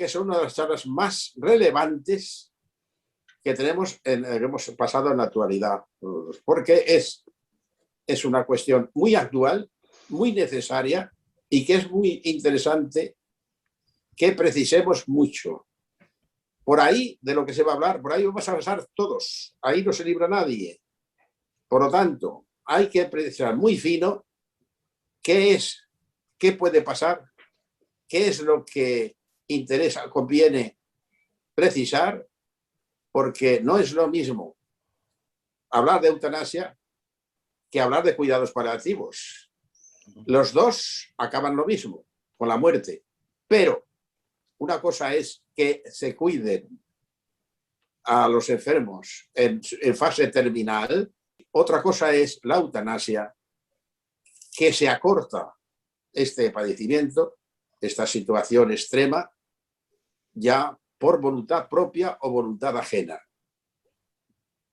que son una de las charlas más relevantes que tenemos que hemos pasado en la actualidad, porque es una cuestión muy actual, muy necesaria y que es muy interesante que precisemos mucho. Por ahí, de lo que se va a hablar, por ahí vamos a pasar todos, ahí no se libra nadie. Por lo tanto, hay que precisar muy fino qué puede pasar, qué es lo que interesa, conviene precisar, porque no es lo mismo hablar de eutanasia que hablar de cuidados paliativos. Los dos acaban lo mismo, con la muerte, pero una cosa es que se cuiden a los enfermos en fase terminal, otra cosa es la eutanasia, que se acorta este padecimiento, esta situación extrema, ya por voluntad propia o voluntad ajena,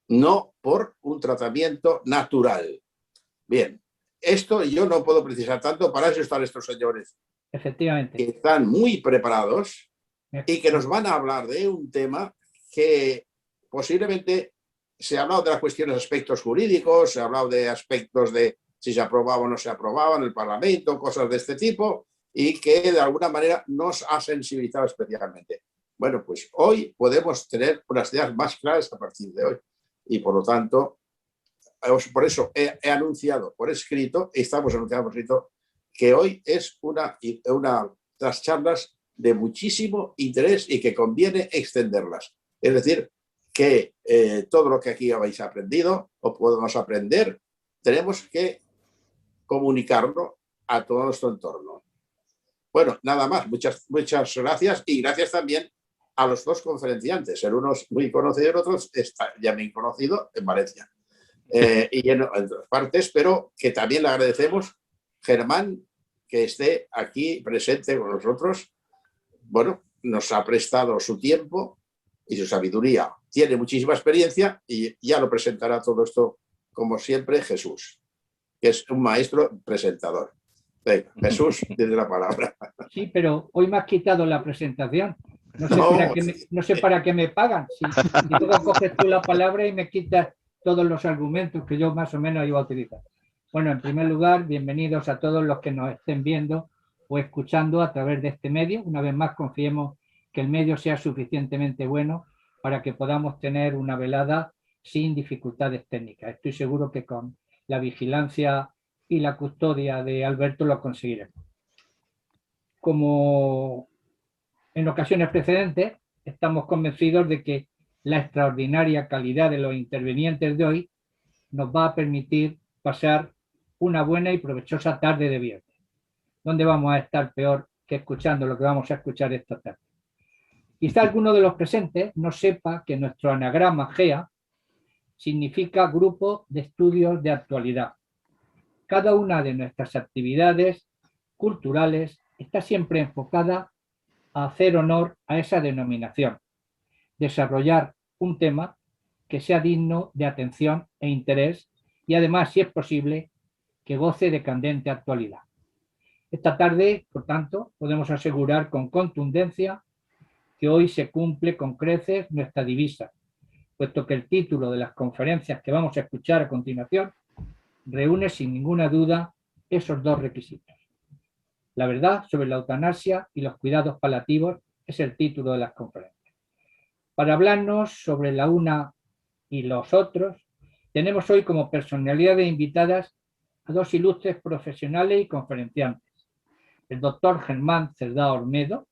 no por un tratamiento natural. Bien, esto yo no puedo precisar tanto, para eso están estos señores. Efectivamente. Que están muy preparados y que nos van a hablar de un tema que posiblemente se ha hablado de las cuestiones, aspectos jurídicos, se ha hablado de aspectos de si se aprobaba o no se aprobaba en el Parlamento, cosas de este tipo, y que de alguna manera nos ha sensibilizado especialmente. Bueno, pues hoy podemos tener unas ideas más claras a partir de hoy. Y por lo tanto, por eso he anunciado por escrito, estamos anunciando por escrito, que hoy es una de las charlas de muchísimo interés y que conviene extenderlas. Es decir, que todo lo que aquí habéis aprendido o podemos aprender, tenemos que comunicarlo a todo nuestro entorno. Bueno, nada más. Muchas gracias y gracias también a los dos conferenciantes. El uno es muy conocido y el otro está ya bien conocido en Valencia y en otras partes, pero que también le agradecemos, Germán, que esté aquí presente con nosotros. Bueno, nos ha prestado su tiempo y su sabiduría. Tiene muchísima experiencia y ya lo presentará todo esto, como siempre, Jesús, que es un maestro presentador. Venga, Jesús, tiene la palabra. Sí, pero hoy me has quitado la presentación. No sé para qué me pagan. Si luego coges tú la palabra y me quitas todos los argumentos que yo más o menos iba a utilizar. Bueno, en primer lugar, bienvenidos a todos los que nos estén viendo o escuchando a través de este medio. Una vez más, confiemos que el medio sea suficientemente bueno para que podamos tener una velada sin dificultades técnicas. Estoy seguro que con la vigilancia y la custodia de Alberto lo conseguiremos. Como en ocasiones precedentes, estamos convencidos de que la extraordinaria calidad de los intervinientes de hoy nos va a permitir pasar una buena y provechosa tarde de viernes, donde vamos a estar peor que escuchando lo que vamos a escuchar esta tarde. Quizá alguno de los presentes no sepa que nuestro anagrama GEA significa Grupo de Estudios de Actualidad. Cada una de nuestras actividades culturales está siempre enfocada a hacer honor a esa denominación, desarrollar un tema que sea digno de atención e interés y además, si es posible, que goce de candente actualidad. Esta tarde, por tanto, podemos asegurar con contundencia que hoy se cumple con creces nuestra divisa, puesto que el título de las conferencias que vamos a escuchar a continuación reúne sin ninguna duda esos dos requisitos. La verdad sobre la eutanasia y los cuidados paliativos es el título de las conferencias. Para hablarnos sobre la una y los otros, tenemos hoy como personalidades invitadas a dos ilustres profesionales y conferenciantes. El doctor Germán Cerdá Olmedo,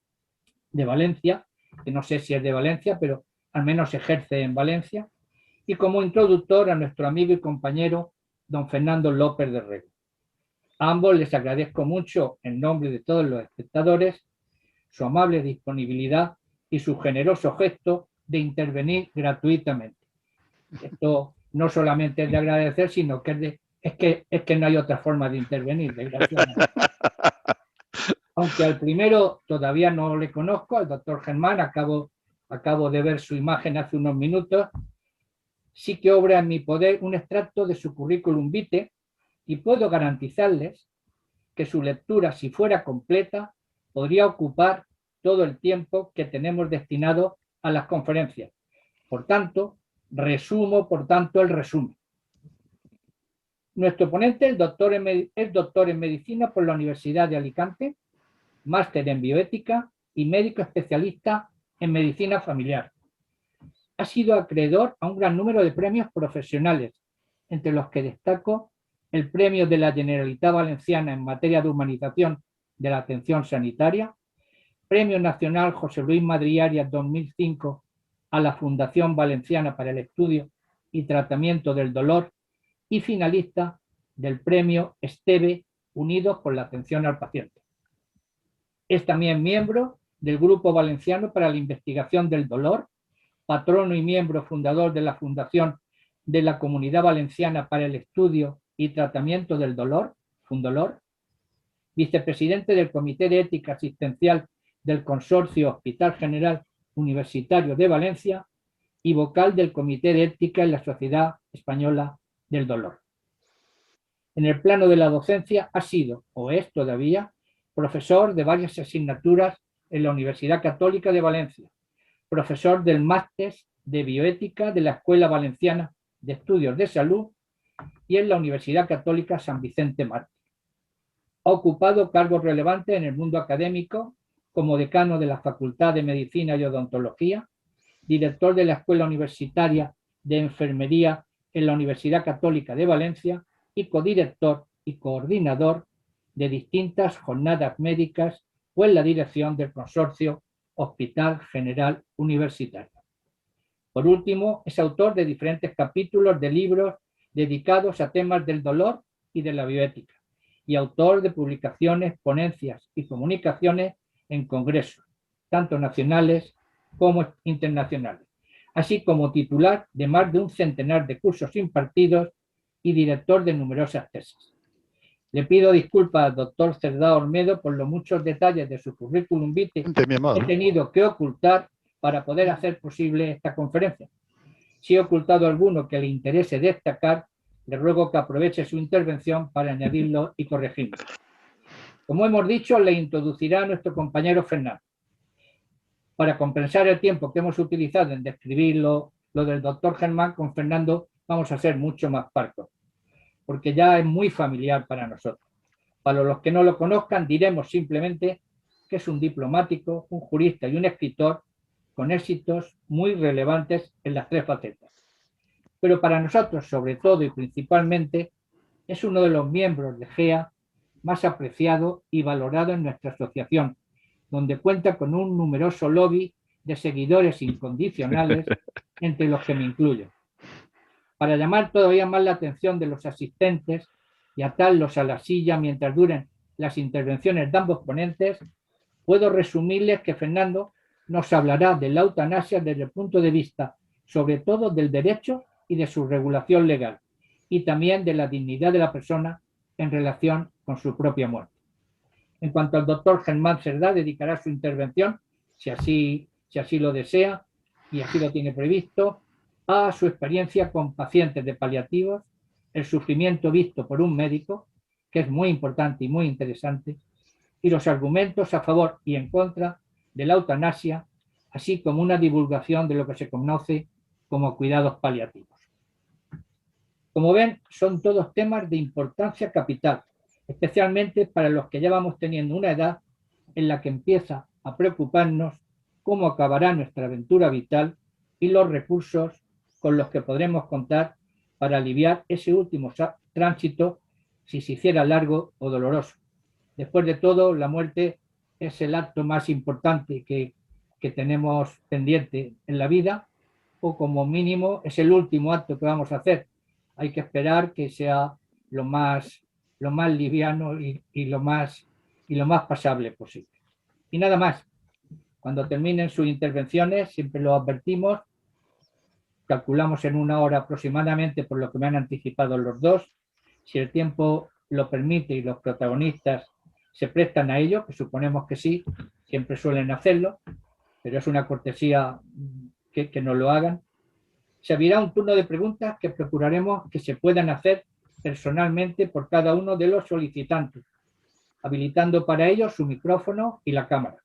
de Valencia, que no sé si es de Valencia, pero al menos ejerce en Valencia, y como introductor a nuestro amigo y compañero don Fernando López de Rego. A ambos les agradezco mucho, en nombre de todos los espectadores, su amable disponibilidad y su generoso gesto de intervenir gratuitamente. Esto no solamente es de agradecer, sino que es que no hay otra forma de intervenir, desgraciadamente. Aunque al primero todavía no le conozco, al doctor Germán, acabo de ver su imagen hace unos minutos, sí que obra en mi poder un extracto de su currículum vitae y puedo garantizarles que su lectura, si fuera completa, podría ocupar todo el tiempo que tenemos destinado a las conferencias. Por tanto, resumo el resumen. Nuestro ponente es doctor en medicina por la Universidad de Alicante, máster en bioética y médico especialista en medicina familiar. Ha sido acreedor a un gran número de premios profesionales, entre los que destaco el premio de la Generalitat Valenciana en materia de humanización de la atención sanitaria, Premio Nacional José Luis Madriaria 2005 a la Fundación Valenciana para el Estudio y Tratamiento del Dolor y finalista del Premio Esteve Unidos por la Atención al Paciente. Es también miembro del Grupo Valenciano para la Investigación del Dolor, patrono y miembro fundador de la Fundación de la Comunidad Valenciana para el Estudio y Tratamiento del Dolor, Fundolor, vicepresidente del Comité de Ética Asistencial del Consorcio Hospital General Universitario de Valencia y vocal del Comité de Ética en la Sociedad Española del Dolor. En el plano de la docencia ha sido, o es todavía, profesor de varias asignaturas en la Universidad Católica de Valencia, profesor del Máster de Bioética de la Escuela Valenciana de Estudios de Salud y en la Universidad Católica San Vicente Mártir. Ha ocupado cargos relevantes en el mundo académico como decano de la Facultad de Medicina y Odontología, director de la Escuela Universitaria de Enfermería en la Universidad Católica de Valencia y codirector y coordinador de distintas jornadas médicas o en la dirección del Consorcio Hospital General Universitario. Por último, es autor de diferentes capítulos de libros dedicados a temas del dolor y de la bioética y autor de publicaciones, ponencias y comunicaciones en congresos, tanto nacionales como internacionales, así como titular de más de un centenar de cursos impartidos y director de numerosas tesis. Le pido disculpas al doctor Cerdá Olmedo por los muchos detalles de su currículum vitae que he tenido que ocultar para poder hacer posible esta conferencia. Si he ocultado alguno que le interese destacar, le ruego que aproveche su intervención para añadirlo y corregirlo. Como hemos dicho, le introducirá a nuestro compañero Fernando. Para compensar el tiempo que hemos utilizado en describir lo del doctor Germán, con Fernando vamos a ser mucho más parcos, porque ya es muy familiar para nosotros. Para los que no lo conozcan, diremos simplemente que es un diplomático, un jurista y un escritor con éxitos muy relevantes en las tres facetas. Pero para nosotros, sobre todo y principalmente, es uno de los miembros de GEA más apreciado y valorado en nuestra asociación, donde cuenta con un numeroso lobby de seguidores incondicionales, entre los que me incluyo. Para llamar todavía más la atención de los asistentes y atarlos a la silla mientras duren las intervenciones de ambos ponentes, puedo resumirles que Fernando nos hablará de la eutanasia desde el punto de vista, sobre todo, del derecho y de su regulación legal, y también de la dignidad de la persona en relación con su propia muerte. En cuanto al doctor Germán Cerdá, dedicará su intervención, si así lo desea y así lo tiene previsto, a su experiencia con pacientes de paliativos, el sufrimiento visto por un médico, que es muy importante y muy interesante, y los argumentos a favor y en contra de la eutanasia, así como una divulgación de lo que se conoce como cuidados paliativos. Como ven, son todos temas de importancia capital, especialmente para los que ya vamos teniendo una edad en la que empieza a preocuparnos cómo acabará nuestra aventura vital y los recursos con los que podremos contar para aliviar ese último tránsito, si se hiciera largo o doloroso. Después de todo, la muerte es el acto más importante que tenemos pendiente en la vida, o como mínimo es el último acto que vamos a hacer. Hay que esperar que sea lo más liviano y lo más pasable posible. Y nada más. Cuando terminen sus intervenciones, siempre lo advertimos, calculamos en 1 hora aproximadamente, por lo que me han anticipado los dos. Si el tiempo lo permite y los protagonistas se prestan a ello, que suponemos que sí, siempre suelen hacerlo, pero es una cortesía que nos lo hagan. Se abrirá un turno de preguntas que procuraremos que se puedan hacer personalmente por cada uno de los solicitantes, habilitando para ello su micrófono y la cámara.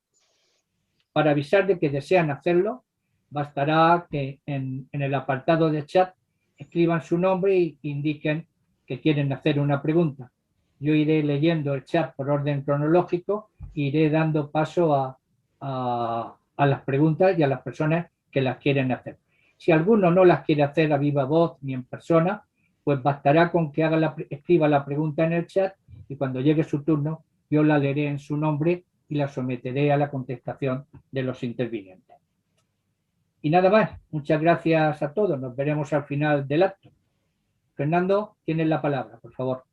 Para avisar de que desean hacerlo, bastará que en el apartado de chat escriban su nombre e indiquen que quieren hacer una pregunta. Yo iré leyendo el chat por orden cronológico e iré dando paso a las preguntas y a las personas que las quieren hacer. Si alguno no las quiere hacer a viva voz ni en persona, pues bastará con que escriba la pregunta en el chat y cuando llegue su turno yo la leeré en su nombre y la someteré a la contestación de los intervinientes. Y nada más, muchas gracias a todos, nos veremos al final del acto. Fernando, tienes la palabra, por favor.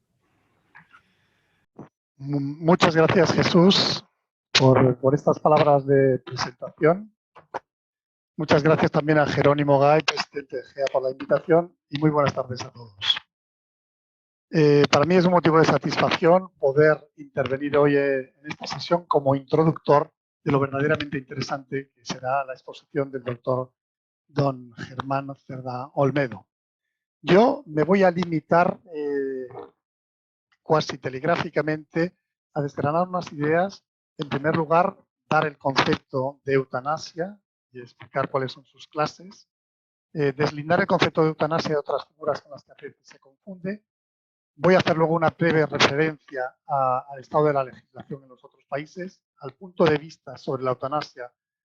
Muchas gracias, Jesús, por estas palabras de presentación. Muchas gracias también a Jerónimo Gay, presidente de GEA, por la invitación y muy buenas tardes a todos. Para mí es un motivo de satisfacción poder intervenir hoy en esta sesión como introductor de lo verdaderamente interesante que será la exposición del doctor don Germán Cerdá Olmedo. Yo me voy a limitar cuasi telegráficamente a desgranar unas ideas. En primer lugar, dar el concepto de eutanasia y explicar cuáles son sus clases. Deslindar el concepto de eutanasia de otras figuras con las que a veces se confunde. Voy a hacer luego una breve referencia al estado de la legislación en los otros países, al punto de vista sobre la eutanasia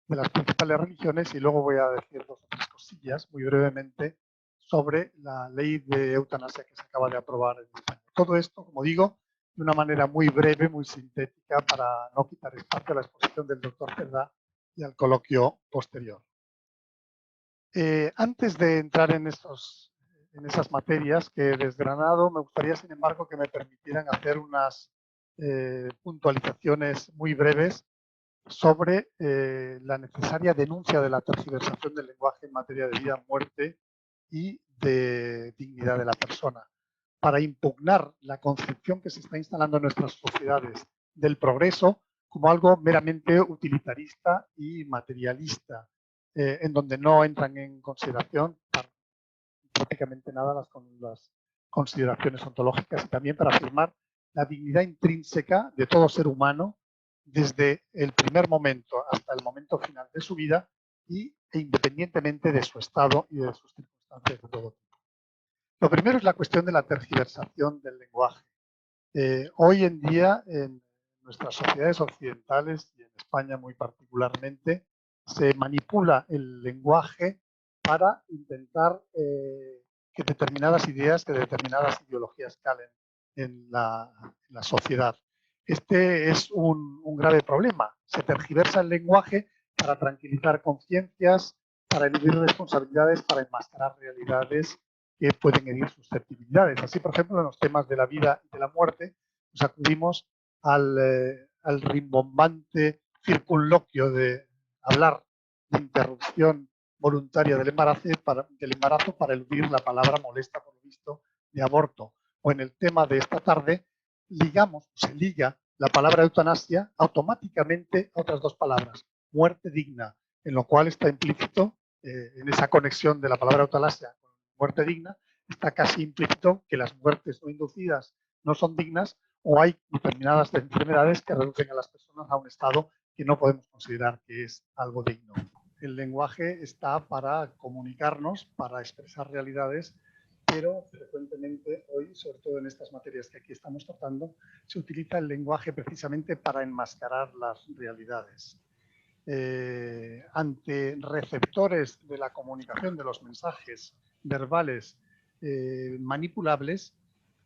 de las principales religiones y luego voy a decir dos o tres cosillas muy brevemente sobre la ley de eutanasia que se acaba de aprobar en España. Todo esto, como digo, de una manera muy breve, muy sintética, para no quitar espacio a la exposición del doctor Cerdá y al coloquio posterior. Antes de entrar en esas materias que he desgranado, me gustaría, sin embargo, que me permitieran hacer unas puntualizaciones muy breves sobre la necesaria denuncia de la tergiversación del lenguaje en materia de vida, muerte y de dignidad de la persona, para impugnar la concepción que se está instalando en nuestras sociedades del progreso como algo meramente utilitarista y materialista, en donde no entran en consideración prácticamente nada las consideraciones ontológicas y también para afirmar la dignidad intrínseca de todo ser humano desde el primer momento hasta el momento final de su vida e independientemente de su estado y de sus circunstancias de todo tipo. Lo primero es la cuestión de la tergiversación del lenguaje. Hoy en día, en nuestras sociedades occidentales y en España muy particularmente, se manipula el lenguaje para intentar que determinadas ideas, que determinadas ideologías calen en la sociedad. Este es un grave problema. Se tergiversa el lenguaje para tranquilizar conciencias, para eludir responsabilidades, para enmascarar realidades que pueden herir susceptibilidades. Así, por ejemplo, en los temas de la vida y de la muerte, nos acudimos al rimbombante circunloquio de hablar de interrupción voluntaria del embarazo para eludir la palabra molesta, por lo visto, de aborto. O en el tema de esta tarde, se liga la palabra eutanasia automáticamente a otras dos palabras, muerte digna, en lo cual está implícito, en esa conexión de la palabra eutanasia con muerte digna, está casi implícito que las muertes no inducidas no son dignas o hay determinadas enfermedades que reducen a las personas a un estado que no podemos considerar que es algo digno. El lenguaje está para comunicarnos, para expresar realidades, pero frecuentemente hoy, sobre todo en estas materias que aquí estamos tratando, se utiliza el lenguaje precisamente para enmascarar las realidades. Ante receptores de la comunicación, de los mensajes verbales manipulables,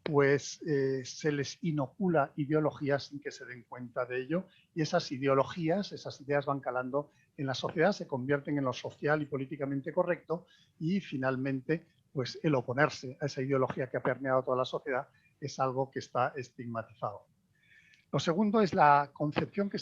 pues se les inocula ideologías sin que se den cuenta de ello y esas ideologías, esas ideas van calando en la sociedad, se convierten en lo social y políticamente correcto y finalmente pues el oponerse a esa ideología que ha permeado toda la sociedad es algo que está estigmatizado. Lo segundo es la concepción que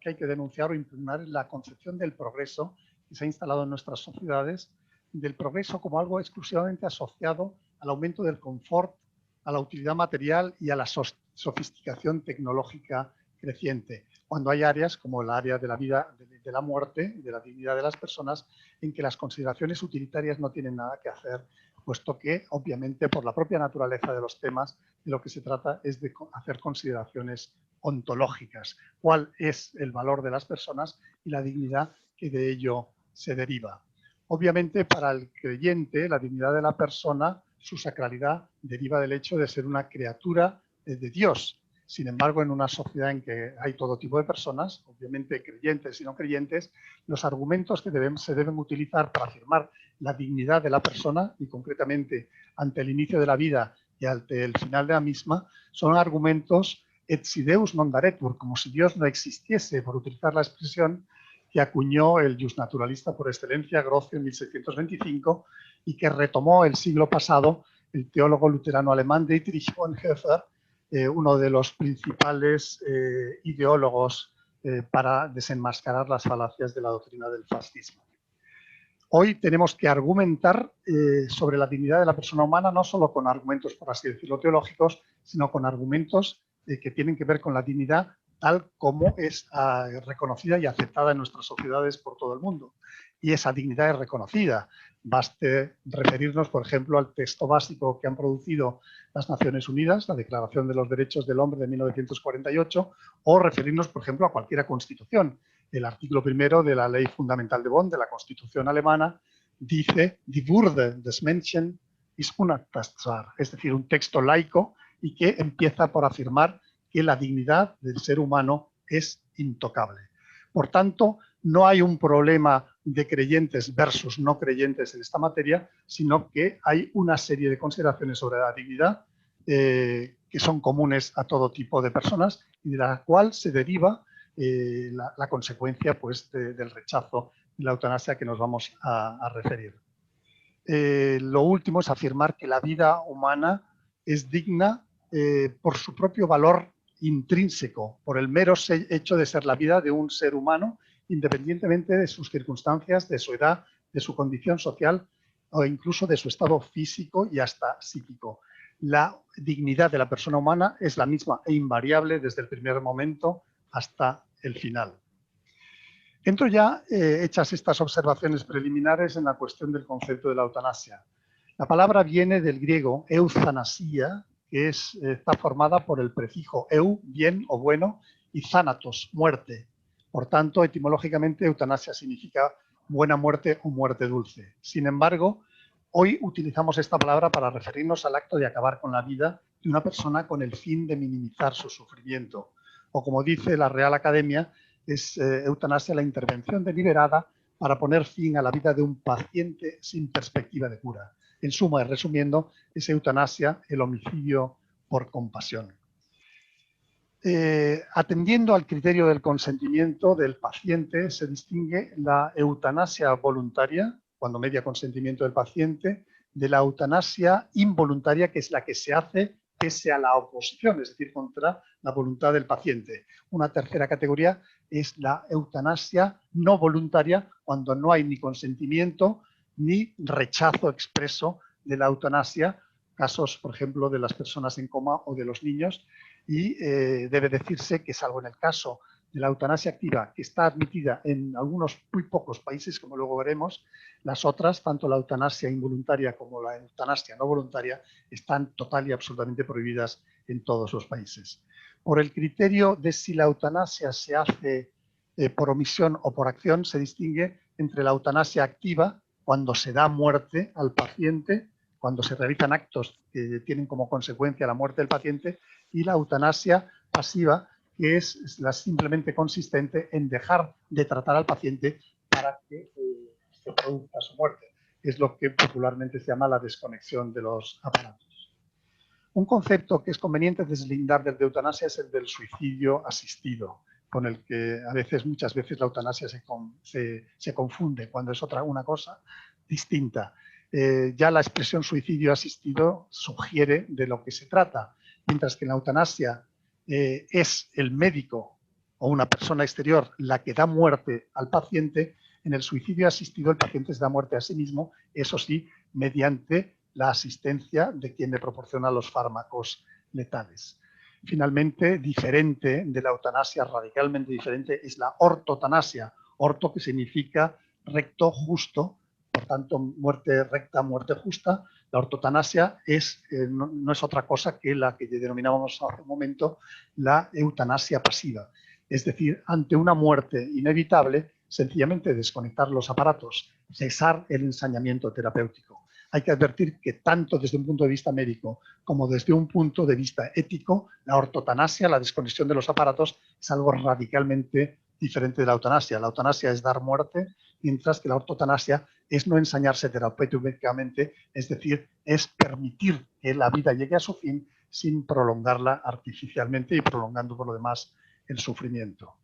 hay que denunciar o impugnar, la concepción del progreso que se ha instalado en nuestras sociedades, del progreso como algo exclusivamente asociado al aumento del confort, a la utilidad material y a la sofisticación tecnológica creciente, cuando hay áreas como el área de la vida, de la muerte, de la dignidad de las personas, en que las consideraciones utilitarias no tienen nada que hacer, puesto que, obviamente, por la propia naturaleza de los temas, de lo que se trata es de hacer consideraciones ontológicas, cuál es el valor de las personas y la dignidad que de ello se deriva. Obviamente, para el creyente, la dignidad de la persona, su sacralidad, deriva del hecho de ser una criatura de Dios. Sin embargo, en una sociedad en que hay todo tipo de personas, obviamente creyentes y no creyentes, los argumentos que se deben utilizar para afirmar la dignidad de la persona, y concretamente ante el inicio de la vida y ante el final de la misma, son argumentos et si Deus non daretur, como si Dios no existiese, por utilizar la expresión que acuñó el justnaturalista por excelencia, Grocio, en 1625, y que retomó el siglo pasado el teólogo luterano alemán Dietrich Bonhoeffer, uno de los principales ideólogos para desenmascarar las falacias de la doctrina del fascismo. Hoy tenemos que argumentar sobre la dignidad de la persona humana, no solo con argumentos, por así decirlo, teológicos, sino con argumentos que tienen que ver con la dignidad tal como es reconocida y aceptada en nuestras sociedades por todo el mundo. Y esa dignidad es reconocida. Baste referirnos, por ejemplo, al texto básico que han producido las Naciones Unidas, la Declaración de los Derechos del Hombre de 1948, o referirnos, por ejemplo, a cualquier constitución. El artículo 1 de la Ley Fundamental de Bonn, de la Constitución alemana, dice Die Würde des Menschen ist unantastbar, es decir, un texto laico y que empieza por afirmar que la dignidad del ser humano es intocable. Por tanto, no hay un problema de creyentes versus no creyentes en esta materia, sino que hay una serie de consideraciones sobre la dignidad que son comunes a todo tipo de personas y de la cual se deriva la consecuencia pues, del rechazo de la eutanasia que nos vamos a referir. Lo último es afirmar que la vida humana es digna por su propio valor intrínseco, por el mero hecho de ser la vida de un ser humano, independientemente de sus circunstancias, de su edad, de su condición social o incluso de su estado físico y hasta psíquico. La dignidad de la persona humana es la misma e invariable desde el primer momento hasta el final. Entro ya, hechas estas observaciones preliminares, en la cuestión del concepto de la eutanasia. La palabra viene del griego euthanasia, que está formada por el prefijo eu, bien o bueno, y thanatos, muerte. Por tanto, etimológicamente, eutanasia significa buena muerte o muerte dulce. Sin embargo, hoy utilizamos esta palabra para referirnos al acto de acabar con la vida de una persona con el fin de minimizar su sufrimiento. O como dice la Real Academia, es eutanasia la intervención deliberada para poner fin a la vida de un paciente sin perspectiva de cura. En suma, y resumiendo, es eutanasia el homicidio por compasión. Atendiendo al criterio del consentimiento del paciente, se distingue la eutanasia voluntaria, cuando media consentimiento del paciente, de la eutanasia involuntaria, que es la que se hace pese a la oposición, es decir, contra la voluntad del paciente. Una tercera categoría es la eutanasia no voluntaria, cuando no hay ni consentimiento ni rechazo expreso de la eutanasia, casos, por ejemplo, de las personas en coma o de los niños, y debe decirse que, salvo en el caso de la eutanasia activa, que está admitida en algunos muy pocos países, como luego veremos, las otras, tanto la eutanasia involuntaria como la eutanasia no voluntaria, están total y absolutamente prohibidas en todos los países. Por el criterio de si la eutanasia se hace por omisión o por acción, se distingue entre la eutanasia activa, cuando se da muerte al paciente, cuando se realizan actos que tienen como consecuencia la muerte del paciente, y la eutanasia pasiva, que es la simplemente consistente en dejar de tratar al paciente para que se produzca su muerte. Es lo que popularmente se llama la desconexión de los aparatos. Un concepto que es conveniente deslindar del de eutanasia es el del suicidio asistido, con el que muchas veces la eutanasia se confunde cuando es una cosa distinta. Ya la expresión suicidio asistido sugiere de lo que se trata, mientras que en la eutanasia es el médico o una persona exterior la que da muerte al paciente. En el suicidio asistido el paciente se da muerte a sí mismo, eso sí, mediante la asistencia de quien le proporciona los fármacos letales. Finalmente, diferente de la eutanasia, radicalmente diferente, es la ortotanasia. Orto, que significa recto, justo, por tanto, muerte recta, muerte justa, La ortotanasia no es otra cosa que la que denominamos hace un momento la eutanasia pasiva. Es decir, ante una muerte inevitable, sencillamente desconectar los aparatos, cesar el ensañamiento terapéutico. Hay que advertir que tanto desde un punto de vista médico como desde un punto de vista ético, la ortotanasia, la desconexión de los aparatos, es algo radicalmente diferente de la eutanasia. La eutanasia es dar muerte, mientras que la ortotanasia es no ensañarse terapéuticamente, es decir, es permitir que la vida llegue a su fin sin prolongarla artificialmente y prolongando por lo demás el sufrimiento.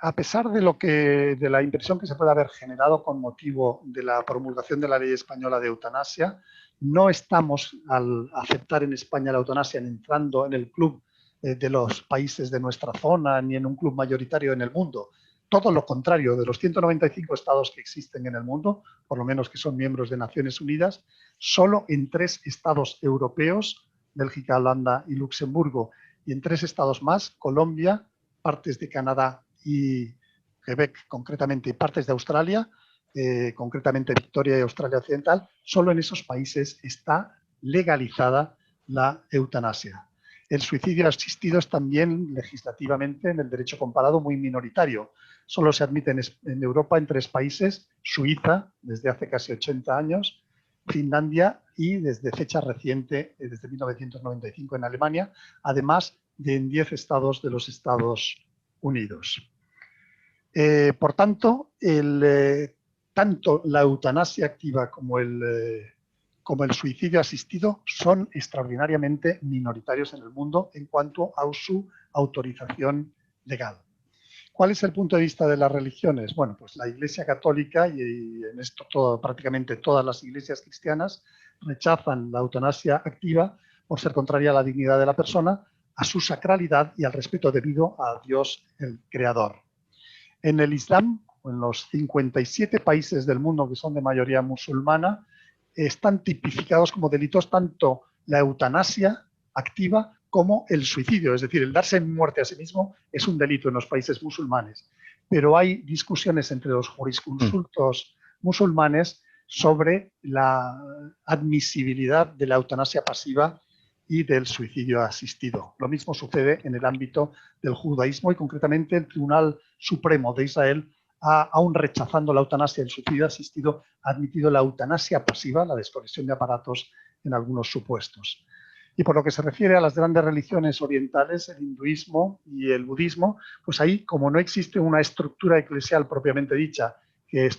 A pesar de la impresión que se puede haber generado con motivo de la promulgación de la ley española de eutanasia, no estamos, al aceptar en España la eutanasia, entrando en el club de los países de nuestra zona ni en un club mayoritario en el mundo. Todo lo contrario, de los 195 estados que existen en el mundo, por lo menos que son miembros de Naciones Unidas, solo en 3 estados europeos, Bélgica, Holanda y Luxemburgo, y en 3 estados más, Colombia, partes de Canadá y Quebec concretamente, y partes de Australia, concretamente Victoria y Australia Occidental, solo en esos países está legalizada la eutanasia. El suicidio asistido es también legislativamente en el derecho comparado muy minoritario. Solo se admite en Europa en 3 países, Suiza desde hace casi 80 años, Finlandia y desde fecha reciente, desde 1995 en Alemania, además de en 10 estados de los Estados Unidos. Por tanto, tanto la eutanasia activa como el suicidio asistido son extraordinariamente minoritarios en el mundo en cuanto a su autorización legal. ¿Cuál es el punto de vista de las religiones? Bueno, pues la Iglesia Católica y en esto prácticamente todas las iglesias cristianas rechazan la eutanasia activa por ser contraria a la dignidad de la persona, a su sacralidad y al respeto debido a Dios el Creador. En el Islam, en los 57 países del mundo que son de mayoría musulmana, están tipificados como delitos tanto la eutanasia activa como el suicidio, es decir, el darse muerte a sí mismo es un delito en los países musulmanes. Pero hay discusiones entre los jurisconsultos musulmanes sobre la admisibilidad de la eutanasia pasiva y del suicidio asistido. Lo mismo sucede en el ámbito del judaísmo y concretamente el Tribunal Supremo de Israel, aún rechazando la eutanasia y el suicidio asistido, ha admitido la eutanasia pasiva, la desconexión de aparatos en algunos supuestos. Y por lo que se refiere a las grandes religiones orientales, el hinduismo y el budismo, pues ahí, como no existe una estructura eclesial propiamente dicha que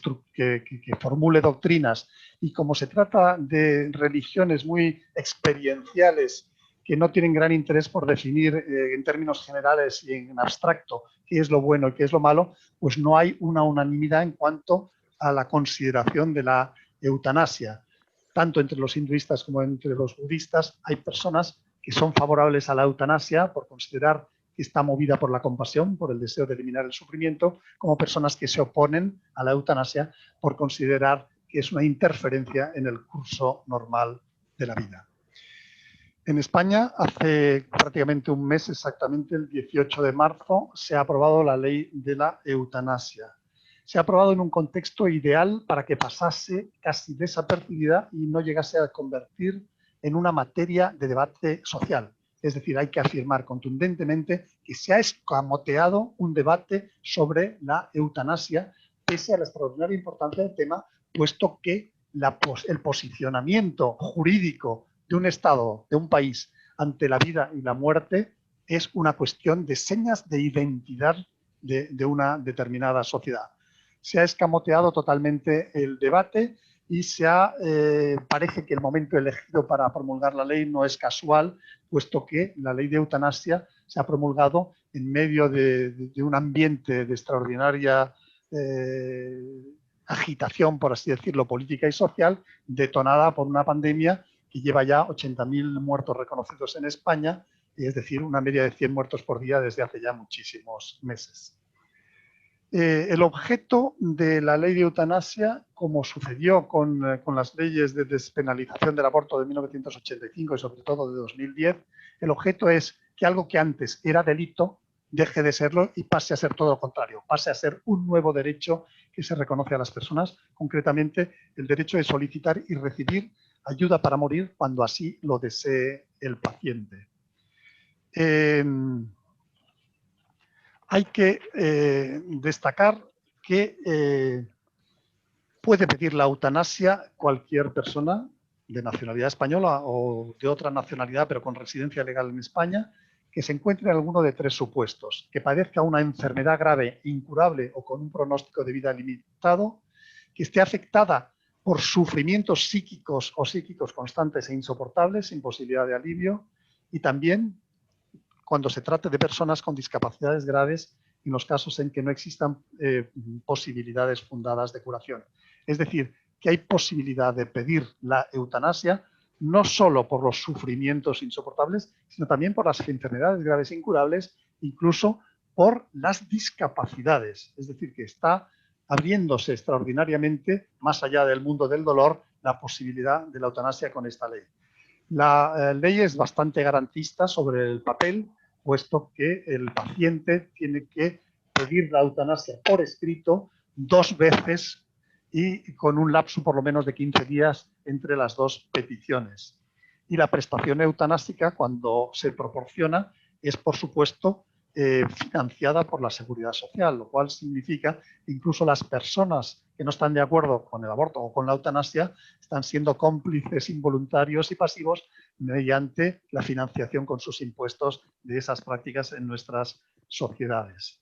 formule doctrinas, y como se trata de religiones muy experienciales que no tienen gran interés por definir en términos generales y en abstracto qué es lo bueno y qué es lo malo, pues no hay una unanimidad en cuanto a la consideración de la eutanasia. Tanto entre los hinduistas como entre los budistas hay personas que son favorables a la eutanasia por considerar que está movida por la compasión, por el deseo de eliminar el sufrimiento, como personas que se oponen a la eutanasia por considerar que es una interferencia en el curso normal de la vida. En España, hace prácticamente un mes, exactamente el 18 de marzo, se ha aprobado la ley de la eutanasia. Se ha aprobado en un contexto ideal para que pasase casi desapercibida y no llegase a convertir en una materia de debate social. Es decir, hay que afirmar contundentemente que se ha escamoteado un debate sobre la eutanasia, pese a la extraordinaria importancia del tema, puesto que el posicionamiento jurídico de un Estado, de un país, ante la vida y la muerte, es una cuestión de señas de identidad de una determinada sociedad. Se ha escamoteado totalmente el debate y parece que el momento elegido para promulgar la ley no es casual, puesto que la ley de eutanasia se ha promulgado en medio de un ambiente de extraordinaria agitación, por así decirlo, política y social, detonada por una pandemia que lleva ya 80.000 muertos reconocidos en España, es decir, una media de 100 muertos por día desde hace ya muchísimos meses. El objeto de la ley de eutanasia, como sucedió con las leyes de despenalización del aborto de 1985 y sobre todo de 2010, el objeto es que algo que antes era delito deje de serlo y pase a ser todo lo contrario, pase a ser un nuevo derecho que se reconoce a las personas, concretamente el derecho de solicitar y recibir ayuda para morir cuando así lo desee el paciente. Hay que destacar que puede pedir la eutanasia cualquier persona de nacionalidad española o de otra nacionalidad, pero con residencia legal en España, que se encuentre en alguno de 3 supuestos: que padezca una enfermedad grave, incurable o con un pronóstico de vida limitado, que esté afectada por sufrimientos psíquicos o psíquicos constantes e insoportables sin posibilidad de alivio, y también cuando se trate de personas con discapacidades graves en los casos en que no existan posibilidades fundadas de curación. Es decir, que hay posibilidad de pedir la eutanasia no solo por los sufrimientos insoportables, sino también por las enfermedades graves e incurables, incluso por las discapacidades. Es decir, que está abriéndose extraordinariamente, más allá del mundo del dolor, la posibilidad de la eutanasia con esta ley. La ley es bastante garantista sobre el papel, puesto que el paciente tiene que pedir la eutanasia por escrito 2 veces y con un lapso por lo menos de 15 días entre las 2 peticiones. Y la prestación eutanásica, cuando se proporciona, es por supuesto financiada por la Seguridad Social, lo cual significa que incluso las personas que no están de acuerdo con el aborto o con la eutanasia están siendo cómplices involuntarios y pasivos mediante la financiación con sus impuestos de esas prácticas en nuestras sociedades.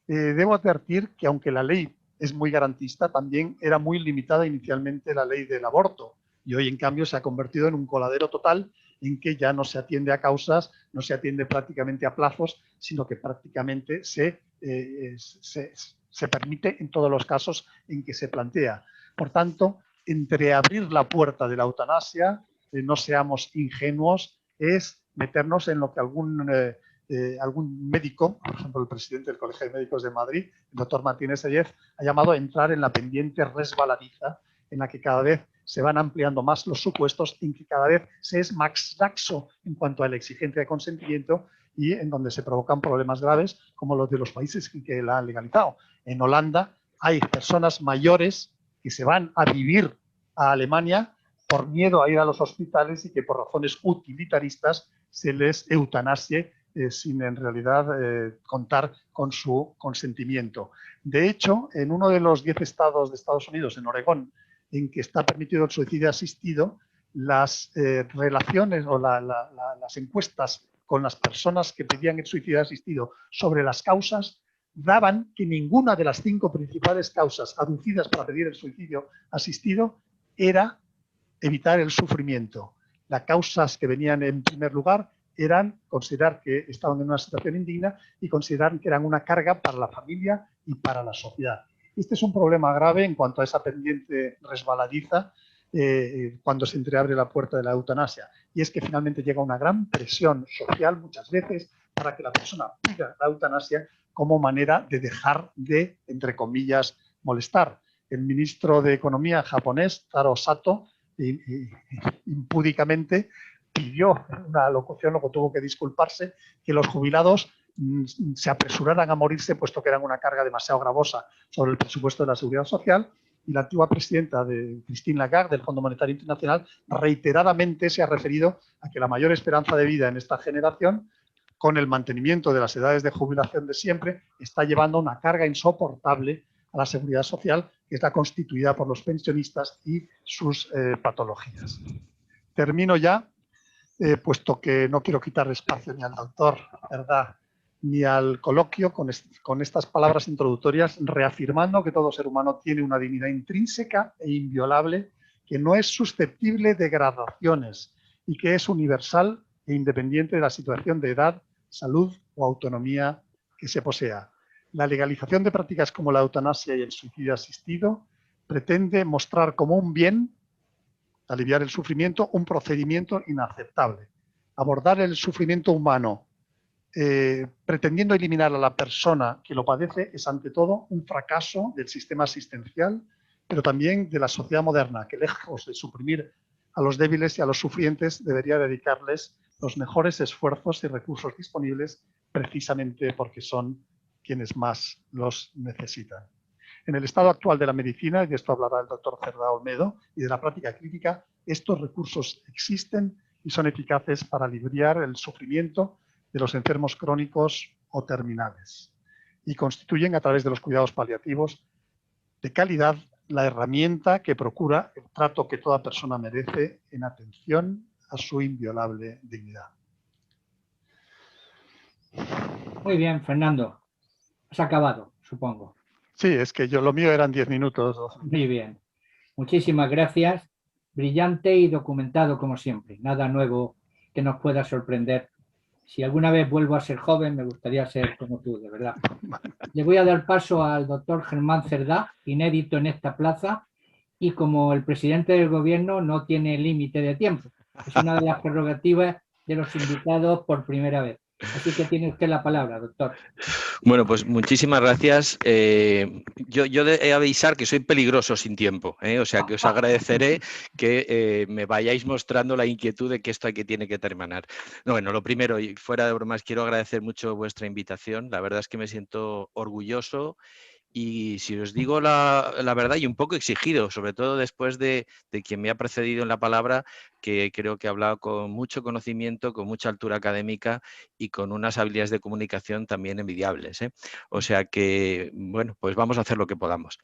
Debo advertir que aunque la ley es muy garantista, también era muy limitada inicialmente la ley del aborto, y hoy en cambio se ha convertido en un coladero total en que ya no se atiende a causas, no se atiende prácticamente a plazos, sino que prácticamente se permite en todos los casos en que se plantea. Por tanto, entreabrir la puerta de la eutanasia, no seamos ingenuos, es meternos en lo que algún médico, por ejemplo el presidente del Colegio de Médicos de Madrid, el doctor Martínez Ayez, ha llamado a entrar en la pendiente resbaladiza en la que cada vez se van ampliando más los supuestos, en que cada vez se es más laxo en cuanto a la exigencia de consentimiento y en donde se provocan problemas graves como los de los países que la han legalizado. En Holanda hay personas mayores que se van a vivir a Alemania por miedo a ir a los hospitales y que por razones utilitaristas se les eutanasie sin en realidad contar con su consentimiento. De hecho, en uno de los 10 estados de Estados Unidos, en Oregón, en que está permitido el suicidio asistido, las relaciones o las encuestas con las personas que pedían el suicidio asistido sobre las causas daban que ninguna de las 5 principales causas aducidas para pedir el suicidio asistido era evitar el sufrimiento. Las causas que venían en primer lugar eran considerar que estaban en una situación indigna y considerar que eran una carga para la familia y para la sociedad. Este es un problema grave en cuanto a esa pendiente resbaladiza cuando se entreabre la puerta de la eutanasia. Y es que finalmente llega una gran presión social muchas veces para que la persona pida la eutanasia como manera de dejar de, entre comillas, molestar. El ministro de Economía japonés, Taro Sato, impúdicamente pidió en una locución, luego tuvo que disculparse, que los jubilados se apresuraran a morirse puesto que eran una carga demasiado gravosa sobre el presupuesto de la Seguridad Social, y la antigua presidenta Christine Lagarde del Fondo Monetario Internacional reiteradamente se ha referido a que la mayor esperanza de vida en esta generación, con el mantenimiento de las edades de jubilación de siempre, está llevando una carga insoportable a la Seguridad Social, que está constituida por los pensionistas y sus patologías. Termino ya, puesto que no quiero quitar espacio ni al doctor, ¿verdad?, ni al coloquio, con estas palabras introductorias, reafirmando que todo ser humano tiene una dignidad intrínseca e inviolable, que no es susceptible de gradaciones y que es universal e independiente de la situación de edad, salud o autonomía que se posea. La legalización de prácticas como la eutanasia y el suicidio asistido pretende mostrar como un bien, aliviar el sufrimiento, un procedimiento inaceptable. Abordar el sufrimiento humano pretendiendo eliminar a la persona que lo padece es ante todo un fracaso del sistema asistencial, pero también de la sociedad moderna, que lejos de suprimir a los débiles y a los sufrientes debería dedicarles los mejores esfuerzos y recursos disponibles precisamente porque son quienes más los necesitan. En el estado actual de la medicina, y de esto hablará el doctor Cerdá Olmedo, y de la práctica clínica, estos recursos existen y son eficaces para aliviar el sufrimiento de los enfermos crónicos o terminales, y constituyen, a través de los cuidados paliativos de calidad, la herramienta que procura el trato que toda persona merece en atención a su inviolable dignidad. Muy bien, Fernando. Has acabado, supongo. Sí, es que lo mío eran 10 minutos. Muy bien. Muchísimas gracias. Brillante y documentado como siempre. Nada nuevo que nos pueda sorprender. Si alguna vez vuelvo a ser joven, me gustaría ser como tú, de verdad. Le voy a dar paso al doctor Germán Cerdá, inédito en esta plaza, y como el presidente del gobierno no tiene límite de tiempo. Es una de las prerrogativas de los invitados por primera vez. Así que tiene usted la palabra, doctor. Bueno, pues muchísimas gracias. Yo he de avisar que soy peligroso sin tiempo, o sea que os agradeceré que me vayáis mostrando la inquietud de que esto tiene que terminar. No, bueno, lo primero, y fuera de bromas, quiero agradecer mucho vuestra invitación. La verdad es que me siento orgulloso. Y si os digo la verdad, y un poco exigido, sobre todo después de quien me ha precedido en la palabra, que creo que ha hablado con mucho conocimiento, con mucha altura académica y con unas habilidades de comunicación también envidiables. O sea que, bueno, pues vamos a hacer lo que podamos.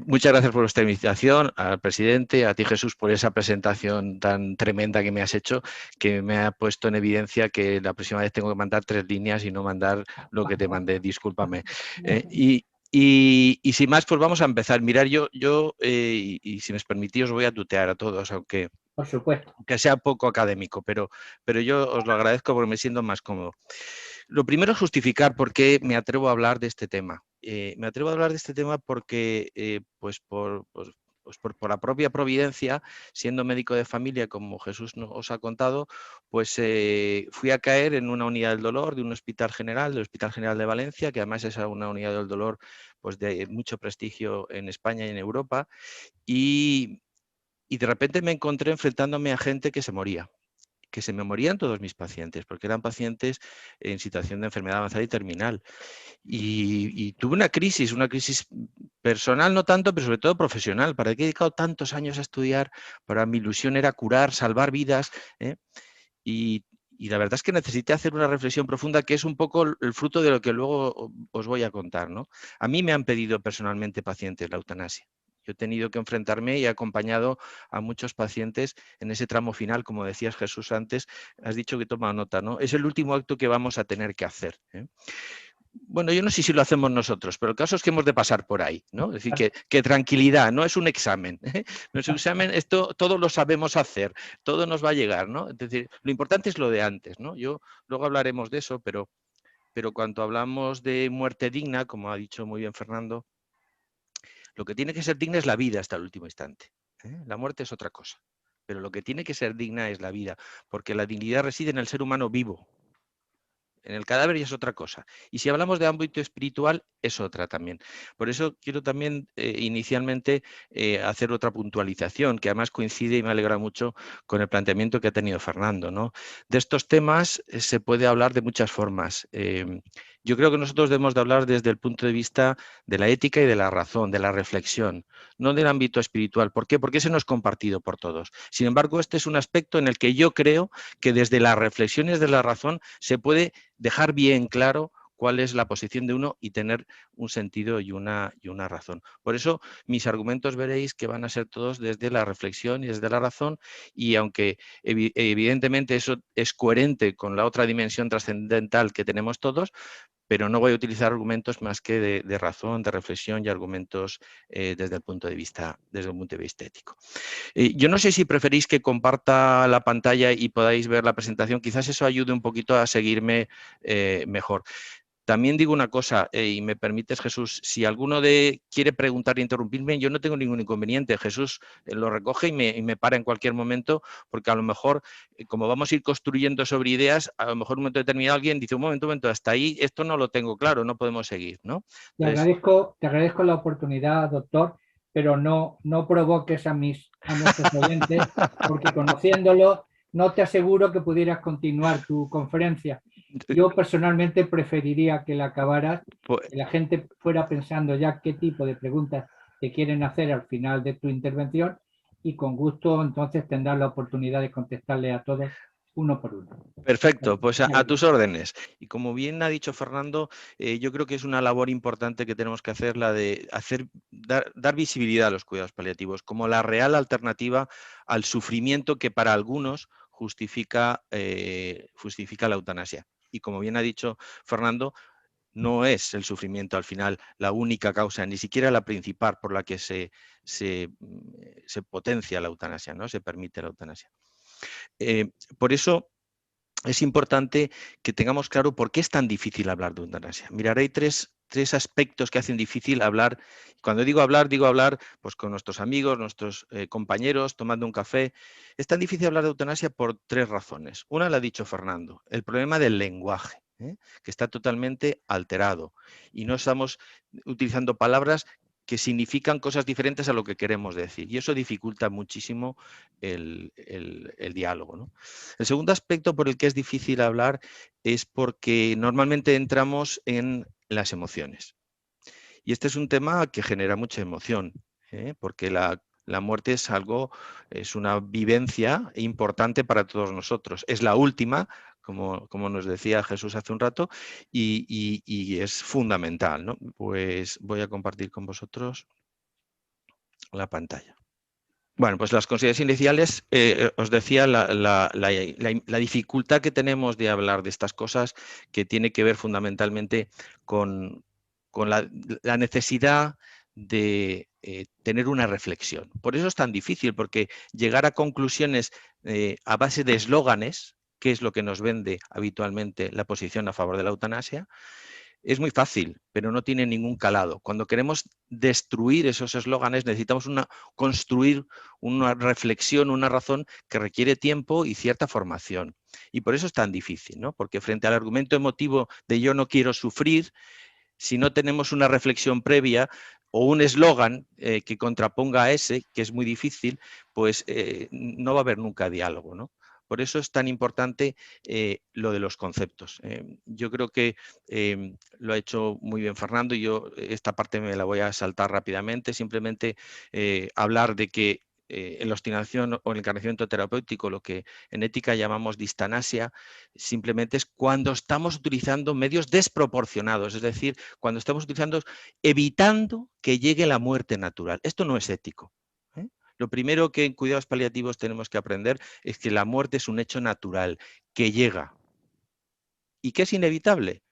Muchas gracias por vuestra invitación, al presidente, a ti Jesús, por esa presentación tan tremenda que me has hecho, que me ha puesto en evidencia que la próxima vez tengo que mandar 3 líneas y no mandar lo que te mandé, discúlpame. Y sin más, pues vamos a empezar. Mirar, yo y si me permitís, os voy a tutear a todos, aunque, por supuesto, aunque sea poco académico, pero yo os lo agradezco porque me siento más cómodo. Lo primero es justificar por qué me atrevo a hablar de este tema. Me atrevo a hablar de este tema porque, pues por la propia providencia, siendo médico de familia, como Jesús os ha contado, pues fui a caer en una unidad del dolor de un hospital general, del Hospital General de Valencia, que además es una unidad del dolor pues, de mucho prestigio en España y en Europa, y de repente me encontré enfrentándome a gente que se moría. Que se me morían todos mis pacientes, porque eran pacientes en situación de enfermedad avanzada y terminal. Y tuve una crisis personal no tanto, pero sobre todo profesional. ¿Para qué he dedicado tantos años a estudiar? Para mi ilusión era curar, salvar vidas. Y la verdad es que necesité hacer una reflexión profunda que es un poco el fruto de lo que luego os voy a contar, ¿no? A mí me han pedido personalmente pacientes la eutanasia. Yo he tenido que enfrentarme y he acompañado a muchos pacientes en ese tramo final, como decías Jesús antes, has dicho que toma nota, ¿no? Es el último acto que vamos a tener que hacer. Bueno, yo no sé si lo hacemos nosotros, pero el caso es que hemos de pasar por ahí, ¿no? Es decir, que tranquilidad, no es un examen. No es un examen, esto todo lo sabemos hacer, todo nos va a llegar, ¿no? Es decir, lo importante es lo de antes, ¿no? Luego hablaremos de eso, pero cuando hablamos de muerte digna, como ha dicho muy bien Fernando, lo que tiene que ser digna es la vida hasta el último instante. La muerte es otra cosa, pero lo que tiene que ser digna es la vida, porque la dignidad reside en el ser humano vivo. En el cadáver ya es otra cosa. Y si hablamos de ámbito espiritual, es otra también. Por eso quiero también inicialmente hacer otra puntualización, que además coincide y me alegra mucho con el planteamiento que ha tenido Fernando, ¿no? De estos temas se puede hablar de muchas formas. Yo creo que nosotros debemos de hablar desde el punto de vista de la ética y de la razón, de la reflexión, no del ámbito espiritual. ¿Por qué? Porque ese no es compartido por todos. Sin embargo, este es un aspecto en el que yo creo que desde las reflexiones de la razón se puede dejar bien claro cuál es la posición de uno y tener un sentido y una razón. Por eso mis argumentos veréis que van a ser todos desde la reflexión y desde la razón, y aunque evidentemente eso es coherente con la otra dimensión trascendental que tenemos todos, pero no voy a utilizar argumentos más que de razón, de reflexión y argumentos desde el punto de vista ético. Yo no sé si preferís que comparta la pantalla y podáis ver la presentación, quizás eso ayude un poquito a seguirme mejor. También digo una cosa, y me permites, Jesús, si alguno quiere preguntar e interrumpirme, yo no tengo ningún inconveniente. Jesús lo recoge y me para en cualquier momento, porque a lo mejor, como vamos a ir construyendo sobre ideas, a lo mejor en un momento determinado alguien dice, un momento, hasta ahí esto no lo tengo claro, no podemos seguir, ¿no? Entonces, te agradezco la oportunidad, doctor, pero no provoques a nuestros oyentes, porque conociéndolo, no te aseguro que pudieras continuar tu conferencia. Yo personalmente preferiría que la acabaras, Pues, que la gente fuera pensando ya qué tipo de preguntas te quieren hacer al final de tu intervención y con gusto entonces tendrás la oportunidad de contestarle a todos uno por uno. perfecto, pues a tus órdenes. Y como bien ha dicho Fernando, yo creo que es una labor importante que tenemos que hacer, la de dar visibilidad a los cuidados paliativos como la real alternativa al sufrimiento que para algunos justifica la eutanasia. Y como bien ha dicho Fernando, no es el sufrimiento al final la única causa, ni siquiera la principal por la que se potencia la eutanasia, ¿no? Se permite la eutanasia. Por eso es importante que tengamos claro por qué es tan difícil hablar de eutanasia. Mirad, hay tres aspectos que hacen difícil hablar. Cuando digo hablar pues con nuestros amigos, nuestros compañeros, tomando un café. Es tan difícil hablar de eutanasia por tres razones. Una la ha dicho Fernando, el problema del lenguaje, que está totalmente alterado y no estamos utilizando palabras que significan cosas diferentes a lo que queremos decir. Y eso dificulta muchísimo el diálogo, ¿no? El segundo aspecto por el que es difícil hablar es porque normalmente entramos en las emociones. Y este es un tema que genera mucha emoción, porque la muerte es una vivencia importante para todos nosotros. Es la última, como nos decía Jesús hace un rato, y es fundamental, ¿no? Pues voy a compartir con vosotros la pantalla. Bueno, pues las consideraciones iniciales, os decía la dificultad que tenemos de hablar de estas cosas, que tiene que ver fundamentalmente con la necesidad de tener una reflexión. Por eso es tan difícil, porque llegar a conclusiones a base de eslóganes, que es lo que nos vende habitualmente la posición a favor de la eutanasia, es muy fácil, pero no tiene ningún calado. Cuando queremos destruir esos eslóganes, necesitamos construir una reflexión, una razón que requiere tiempo y cierta formación. Y por eso es tan difícil, ¿no? Porque frente al argumento emotivo de yo no quiero sufrir, si no tenemos una reflexión previa o un eslogan que contraponga a ese, que es muy difícil, pues no va a haber nunca diálogo, ¿no? Por eso es tan importante lo de los conceptos. Yo creo que lo ha hecho muy bien Fernando y yo esta parte me la voy a saltar rápidamente. Simplemente hablar de que en la obstinación o el encarnecimiento terapéutico, lo que en ética llamamos distanasia, simplemente es cuando estamos utilizando medios desproporcionados, es decir, cuando estamos evitando que llegue la muerte natural. Esto no es ético. Lo primero que en cuidados paliativos tenemos que aprender es que la muerte es un hecho natural, que llega y que es inevitable.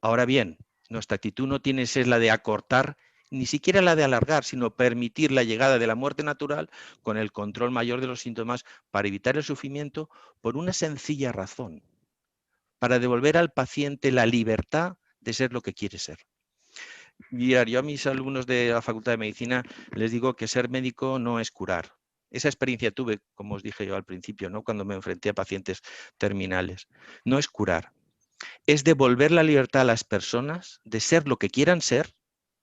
Ahora bien, nuestra actitud no tiene que ser la de acortar, ni siquiera la de alargar, sino permitir la llegada de la muerte natural con el control mayor de los síntomas para evitar el sufrimiento por una sencilla razón, para devolver al paciente la libertad de ser lo que quiere ser. Yo a mis alumnos de la Facultad de Medicina les digo que ser médico no es curar. Esa experiencia tuve, como os dije yo al principio, ¿no? Cuando me enfrenté a pacientes terminales. No es curar, es devolver la libertad a las personas de ser lo que quieran ser,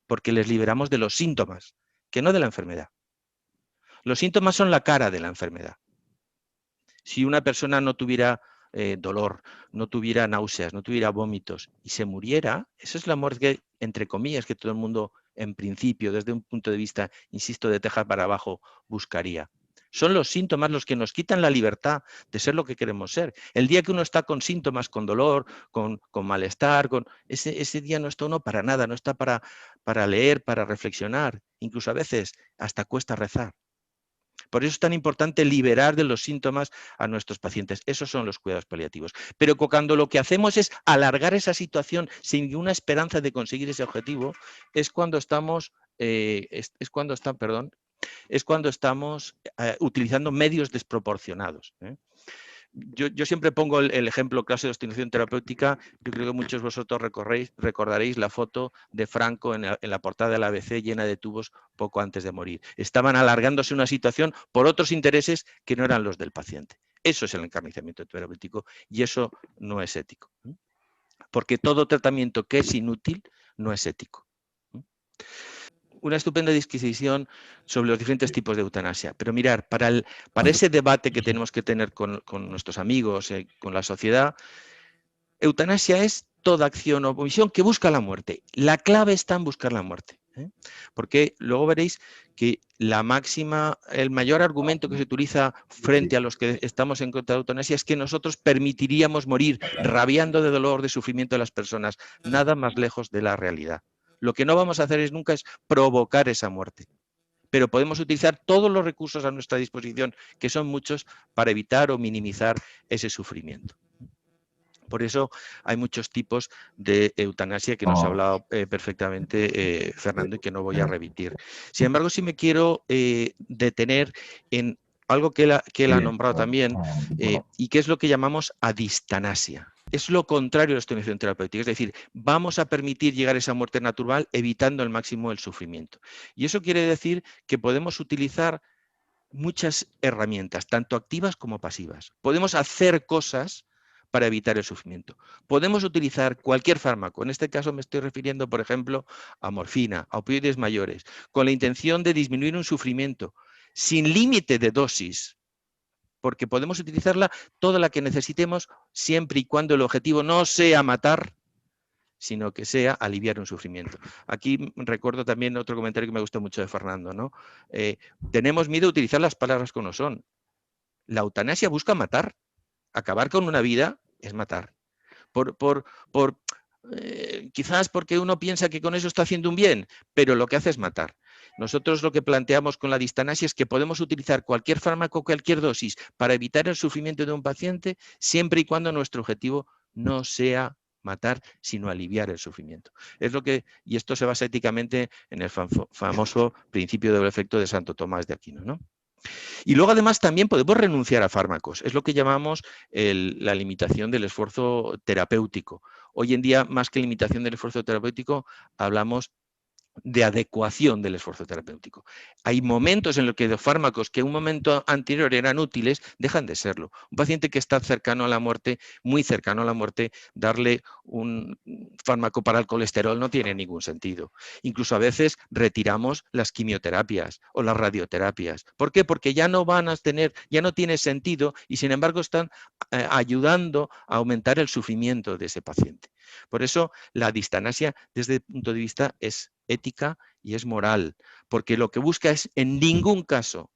porque les liberamos de los síntomas, que no de la enfermedad. Los síntomas son la cara de la enfermedad. Si una persona no tuviera dolor, no tuviera náuseas, no tuviera vómitos y se muriera, esa es la muerte, entre comillas, que todo el mundo en principio, desde un punto de vista, insisto, de teja para abajo, buscaría. Son los síntomas los que nos quitan la libertad de ser lo que queremos ser. El día que uno está con síntomas, con dolor, con malestar, ese día no está uno para nada, no está para leer, para reflexionar. Incluso a veces hasta cuesta rezar. Por eso es tan importante liberar de los síntomas a nuestros pacientes. Esos son los cuidados paliativos. Pero cuando lo que hacemos es alargar esa situación sin ninguna esperanza de conseguir ese objetivo, es cuando estamos, utilizando medios desproporcionados. Yo siempre pongo el ejemplo clase de obstinación terapéutica. Yo creo que muchos de vosotros recordaréis la foto de Franco en la portada del ABC llena de tubos poco antes de morir. Estaban alargándose una situación por otros intereses que no eran los del paciente. Eso es el encarnizamiento terapéutico y eso no es ético. Porque todo tratamiento que es inútil no es ético. Una estupenda disquisición sobre los diferentes tipos de eutanasia. Pero mirar, para ese debate que tenemos que tener con nuestros amigos, con la sociedad, Eutanasia es toda acción o omisión que busca la muerte. La clave está en buscar la muerte, ¿eh? Porque luego veréis que el mayor argumento que se utiliza frente a los que estamos en contra de la eutanasia es que nosotros permitiríamos morir rabiando de dolor, de sufrimiento de las personas. Nada más lejos de la realidad. Lo que no vamos a hacer nunca es provocar esa muerte. Pero podemos utilizar todos los recursos a nuestra disposición, que son muchos, para evitar o minimizar ese sufrimiento. Por eso hay muchos tipos de eutanasia que nos ha hablado perfectamente Fernando y que no voy a repetir. Sin embargo, sí me quiero detener en algo que él ha nombrado también y que es lo que llamamos adistanasia. Es lo contrario a la estimulación terapéutica, es decir, vamos a permitir llegar a esa muerte natural evitando al máximo el sufrimiento. Y eso quiere decir que podemos utilizar muchas herramientas, tanto activas como pasivas. Podemos hacer cosas para evitar el sufrimiento. Podemos utilizar cualquier fármaco, en este caso me estoy refiriendo, por ejemplo, a morfina, a opioides mayores, con la intención de disminuir un sufrimiento, sin límite de dosis, porque podemos utilizarla toda la que necesitemos, siempre y cuando el objetivo no sea matar, sino que sea aliviar un sufrimiento. Aquí recuerdo también otro comentario que me gustó mucho de Fernando, ¿no? Tenemos miedo a utilizar las palabras como son. La eutanasia busca matar. Acabar con una vida es matar. Quizás porque uno piensa que con eso está haciendo un bien, pero lo que hace es matar. Nosotros lo que planteamos con la adistanasia es que podemos utilizar cualquier fármaco, cualquier dosis, para evitar el sufrimiento de un paciente, siempre y cuando nuestro objetivo no sea matar, sino aliviar el sufrimiento. Y esto se basa éticamente en el famoso principio del efecto de Santo Tomás de Aquino, ¿no? Y luego además también podemos renunciar a fármacos. Es lo que llamamos la limitación del esfuerzo terapéutico. Hoy en día, más que limitación del esfuerzo terapéutico, hablamos de adecuación del esfuerzo terapéutico. Hay momentos en los que los fármacos que un momento anterior eran útiles, dejan de serlo. Un paciente que está cercano a la muerte, muy cercano a la muerte, darle un fármaco para el colesterol no tiene ningún sentido. Incluso a veces retiramos las quimioterapias o las radioterapias. ¿Por qué? Porque ya no tiene sentido y sin embargo están ayudando a aumentar el sufrimiento de ese paciente. Por eso la adistanasia desde el punto de vista es ética y es moral, porque lo que busca es en ningún caso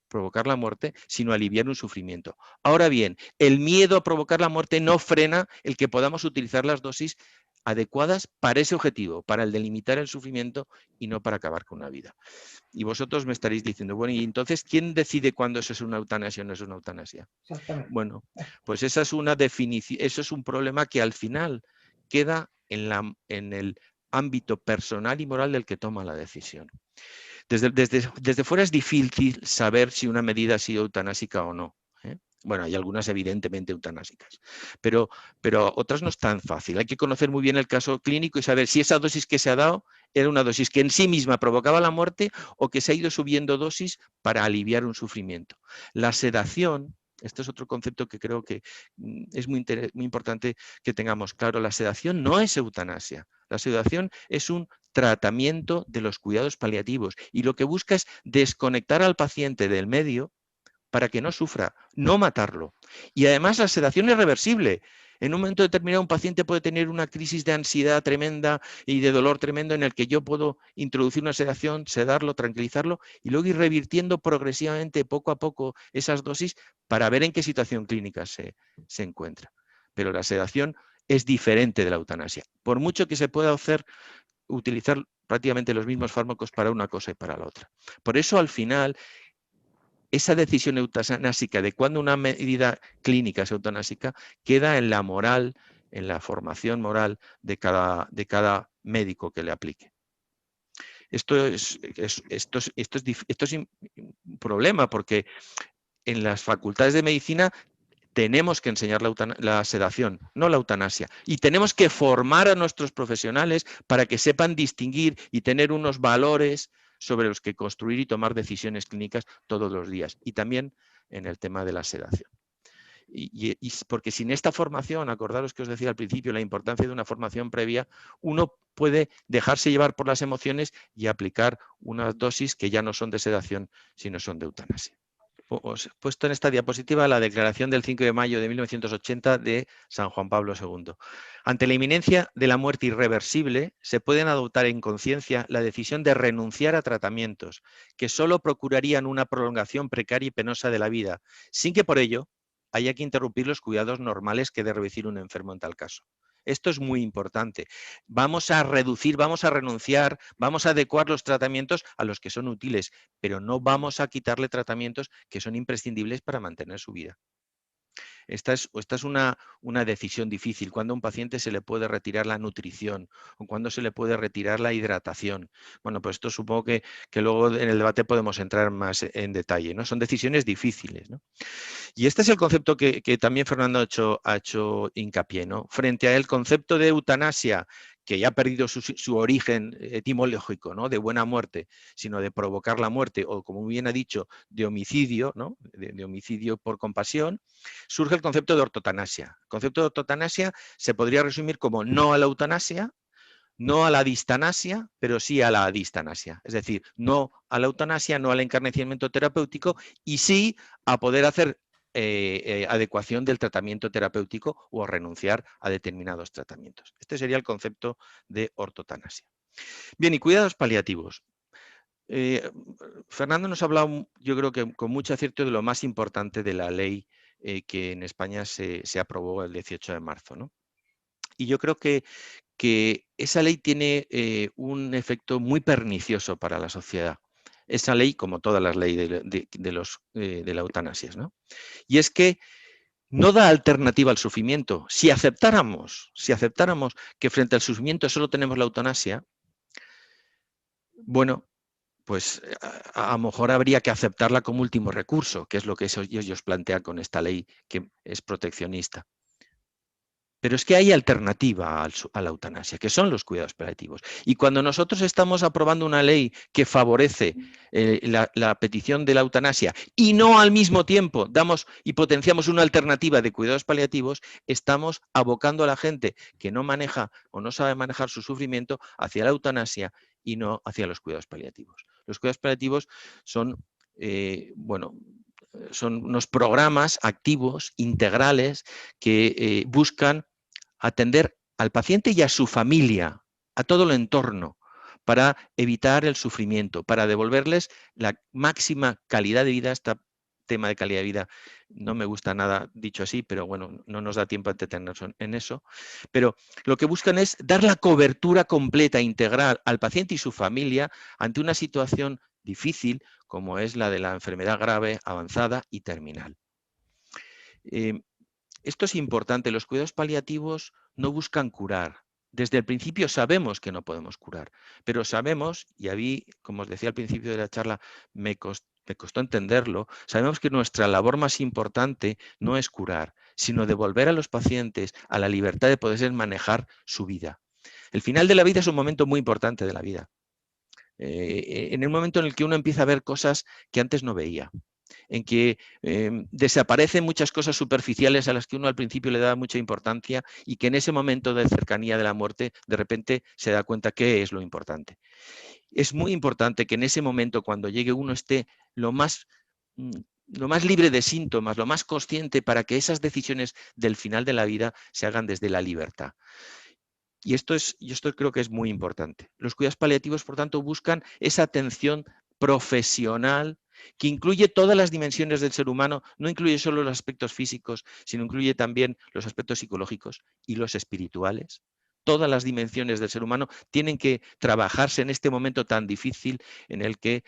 provocar la muerte, sino aliviar un sufrimiento. Ahora bien, el miedo a provocar la muerte no frena el que podamos utilizar las dosis adecuadas para ese objetivo, para el delimitar el sufrimiento y no para acabar con una vida. Y vosotros me estaréis diciendo, bueno, ¿y entonces quién decide cuándo eso es una eutanasia o no es una eutanasia? Bueno, pues esa es una definición, eso es un problema que al final queda en el ámbito personal y moral del que toma la decisión. Desde fuera es difícil saber si una medida ha sido eutanásica o no. Bueno, hay algunas evidentemente eutanásicas, pero otras no es tan fácil. Hay que conocer muy bien el caso clínico y saber si esa dosis que se ha dado era una dosis que en sí misma provocaba la muerte o que se ha ido subiendo dosis para aliviar un sufrimiento. La sedación, este es otro concepto que creo que es muy importante que tengamos claro. La sedación no es eutanasia. La sedación es un tratamiento de los cuidados paliativos y lo que busca es desconectar al paciente del medio para que no sufra, no matarlo. Y además la sedación es reversible. En un momento determinado un paciente puede tener una crisis de ansiedad tremenda y de dolor tremendo en el que yo puedo introducir una sedación, sedarlo, tranquilizarlo y luego ir revirtiendo progresivamente, poco a poco, esas dosis para ver en qué situación clínica se encuentra. Pero la sedación es diferente de la eutanasia. Por mucho que se pueda utilizar prácticamente los mismos fármacos para una cosa y para la otra. Por eso al final esa decisión eutanásica de cuándo una medida clínica es eutanásica queda en la moral, en la formación moral de cada médico que le aplique. Esto es un problema porque en las facultades de medicina tenemos que enseñar la sedación, no la eutanasia. Y tenemos que formar a nuestros profesionales para que sepan distinguir y tener unos valores sobre los que construir y tomar decisiones clínicas todos los días. Y también en el tema de la sedación. Y porque sin esta formación, acordaros que os decía al principio, la importancia de una formación previa, uno puede dejarse llevar por las emociones y aplicar unas dosis que ya no son de sedación, sino son de eutanasia. puesto en esta diapositiva la declaración del 5 de mayo de 1980 de San Juan Pablo II. Ante la inminencia de la muerte irreversible, se pueden adoptar en conciencia la decisión de renunciar a tratamientos que solo procurarían una prolongación precaria y penosa de la vida, sin que por ello haya que interrumpir los cuidados normales que debe recibir un enfermo en tal caso. Esto es muy importante. Vamos a reducir, vamos a renunciar, vamos a adecuar los tratamientos a los que son útiles, pero no vamos a quitarle tratamientos que son imprescindibles para mantener su vida. Esta es una decisión difícil, cuando a un paciente se le puede retirar la nutrición o cuando se le puede retirar la hidratación. Bueno, pues esto supongo que luego en el debate podemos entrar más en detalle, ¿no? Son decisiones difíciles, ¿no? Y este es el concepto que también Fernando ha hecho hincapié, ¿no? Frente al concepto de eutanasia, que ya ha perdido su origen etimológico, ¿no? De buena muerte, sino de provocar la muerte, o como bien ha dicho, de homicidio, ¿no? De homicidio por compasión, surge el concepto de ortotanasia. El concepto de ortotanasia se podría resumir como no a la eutanasia, no a la distanasia, pero sí a la adistanasia. Es decir, no a la eutanasia, no al encarnecimiento terapéutico y sí a poder hacer adecuación del tratamiento terapéutico o a renunciar a determinados tratamientos. Este sería el concepto de ortotanasia. Bien, y cuidados paliativos. Fernando nos ha hablado, yo creo que con mucho acierto, de lo más importante de la ley que en España se aprobó el 18 de marzo, ¿no? Y yo creo que esa ley tiene un efecto muy pernicioso para la sociedad. Esa ley, como todas las leyes de la eutanasia, ¿no? Y es que no da alternativa al sufrimiento. Si aceptáramos que frente al sufrimiento solo tenemos la eutanasia, bueno, pues a lo mejor habría que aceptarla como último recurso, que es lo que ellos plantean con esta ley que es proteccionista. Pero es que hay alternativa a la eutanasia, que son los cuidados paliativos. Y cuando nosotros estamos aprobando una ley que favorece la petición de la eutanasia y no al mismo tiempo damos y potenciamos una alternativa de cuidados paliativos, estamos abocando a la gente que no maneja o no sabe manejar su sufrimiento hacia la eutanasia y no hacia los cuidados paliativos. Los cuidados paliativos son, son unos programas activos, integrales, que buscan atender al paciente y a su familia, a todo el entorno, para evitar el sufrimiento, para devolverles la máxima calidad de vida. Este tema de calidad de vida no me gusta nada dicho así, pero bueno, no nos da tiempo a entretenernos en eso. Pero lo que buscan es dar la cobertura completa, integral al paciente y su familia ante una situación difícil como es la de la enfermedad grave, avanzada y terminal. Esto es importante. Los cuidados paliativos no buscan curar. Desde el principio sabemos que no podemos curar, pero sabemos, y a mí, como os decía al principio de la charla, me costó entenderlo, sabemos que nuestra labor más importante no es curar, sino devolver a los pacientes a la libertad de poder manejar su vida. El final de la vida es un momento muy importante de la vida. En el momento en el que uno empieza a ver cosas que antes no veía, en que desaparecen muchas cosas superficiales a las que uno al principio le da mucha importancia y que en ese momento de cercanía de la muerte de repente se da cuenta qué es lo importante. Es muy importante que en ese momento, cuando llegue, uno esté lo más libre de síntomas, lo más consciente, para que esas decisiones del final de la vida se hagan desde la libertad. Y esto creo que es muy importante. Los cuidados paliativos, por tanto, buscan esa atención profesional que incluye todas las dimensiones del ser humano, no incluye solo los aspectos físicos, sino incluye también los aspectos psicológicos y los espirituales. Todas las dimensiones del ser humano tienen que trabajarse en este momento tan difícil en el que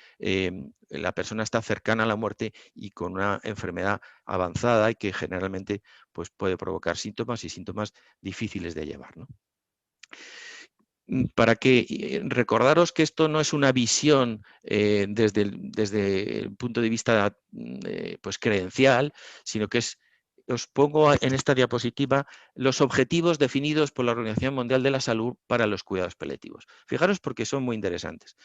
la persona está cercana a la muerte y con una enfermedad avanzada y que generalmente pues, puede provocar síntomas y síntomas difíciles de llevar, ¿no? Para que recordaros que esto no es una visión desde el punto de vista pues creencial, sino que os pongo en esta diapositiva los objetivos definidos por la Organización Mundial de la Salud para los cuidados paliativos. Fijaros porque son muy interesantes.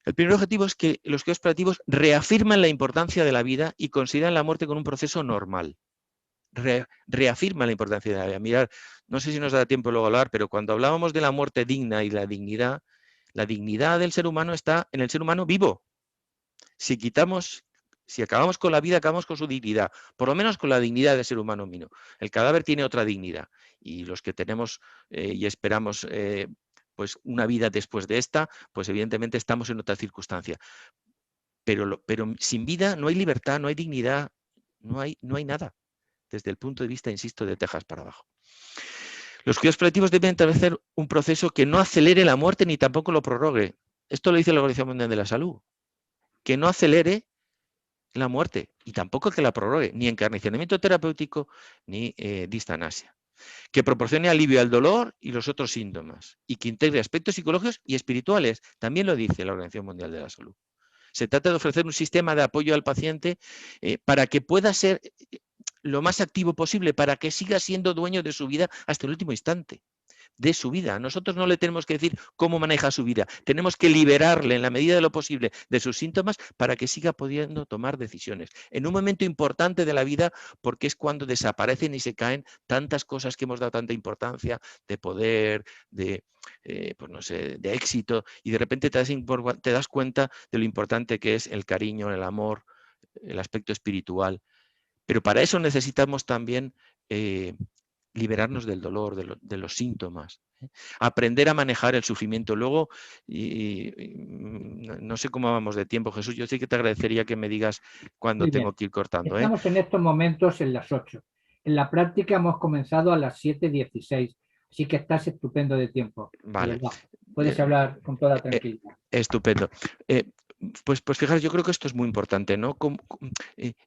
El primer objetivo es que los cuidados paliativos reafirman la importancia de la vida y consideran la muerte como un proceso normal. Reafirma la importancia de la vida. Mirad, no sé si nos da tiempo luego hablar, pero cuando hablábamos de la muerte digna y la dignidad del ser humano está en el ser humano vivo. Si Si acabamos con la vida, acabamos con su dignidad, por lo menos con la dignidad del ser humano mínimo. El cadáver tiene otra dignidad y los que tenemos y esperamos pues una vida después de esta, pues evidentemente estamos en otra circunstancia. Pero sin vida no hay libertad, no hay dignidad, no hay nada, desde el punto de vista, insisto, de Texas para abajo. Los cuidados paliativos deben establecer un proceso que no acelere la muerte ni tampoco lo prorrogue. Esto lo dice la Organización Mundial de la Salud. Que no acelere la muerte y tampoco que la prorrogue, ni encarnicionamiento terapéutico ni distanasia. Que proporcione alivio al dolor y los otros síntomas y que integre aspectos psicológicos y espirituales. También lo dice la Organización Mundial de la Salud. Se trata de ofrecer un sistema de apoyo al paciente para que pueda ser lo más activo posible, para que siga siendo dueño de su vida hasta el último instante de su vida. Nosotros no le tenemos que decir cómo maneja su vida. Tenemos que liberarle en la medida de lo posible de sus síntomas para que siga pudiendo tomar decisiones. En un momento importante de la vida, porque es cuando desaparecen y se caen tantas cosas que hemos dado tanta importancia, de poder, de, pues no sé, de éxito, y de repente te das cuenta de lo importante que es el cariño, el amor, el aspecto espiritual. Pero para eso necesitamos también liberarnos del dolor, de los síntomas, aprender a manejar el sufrimiento. Luego, no sé cómo vamos de tiempo, Jesús, yo sí que te agradecería que me digas cuándo tengo que ir cortando. Estamos en estos momentos en las 8. En la práctica hemos comenzado a las 7:16, así que estás estupendo de tiempo. Vale. Puedes hablar con toda tranquilidad. Estupendo. Pues fijaros, yo creo que esto es muy importante, ¿no?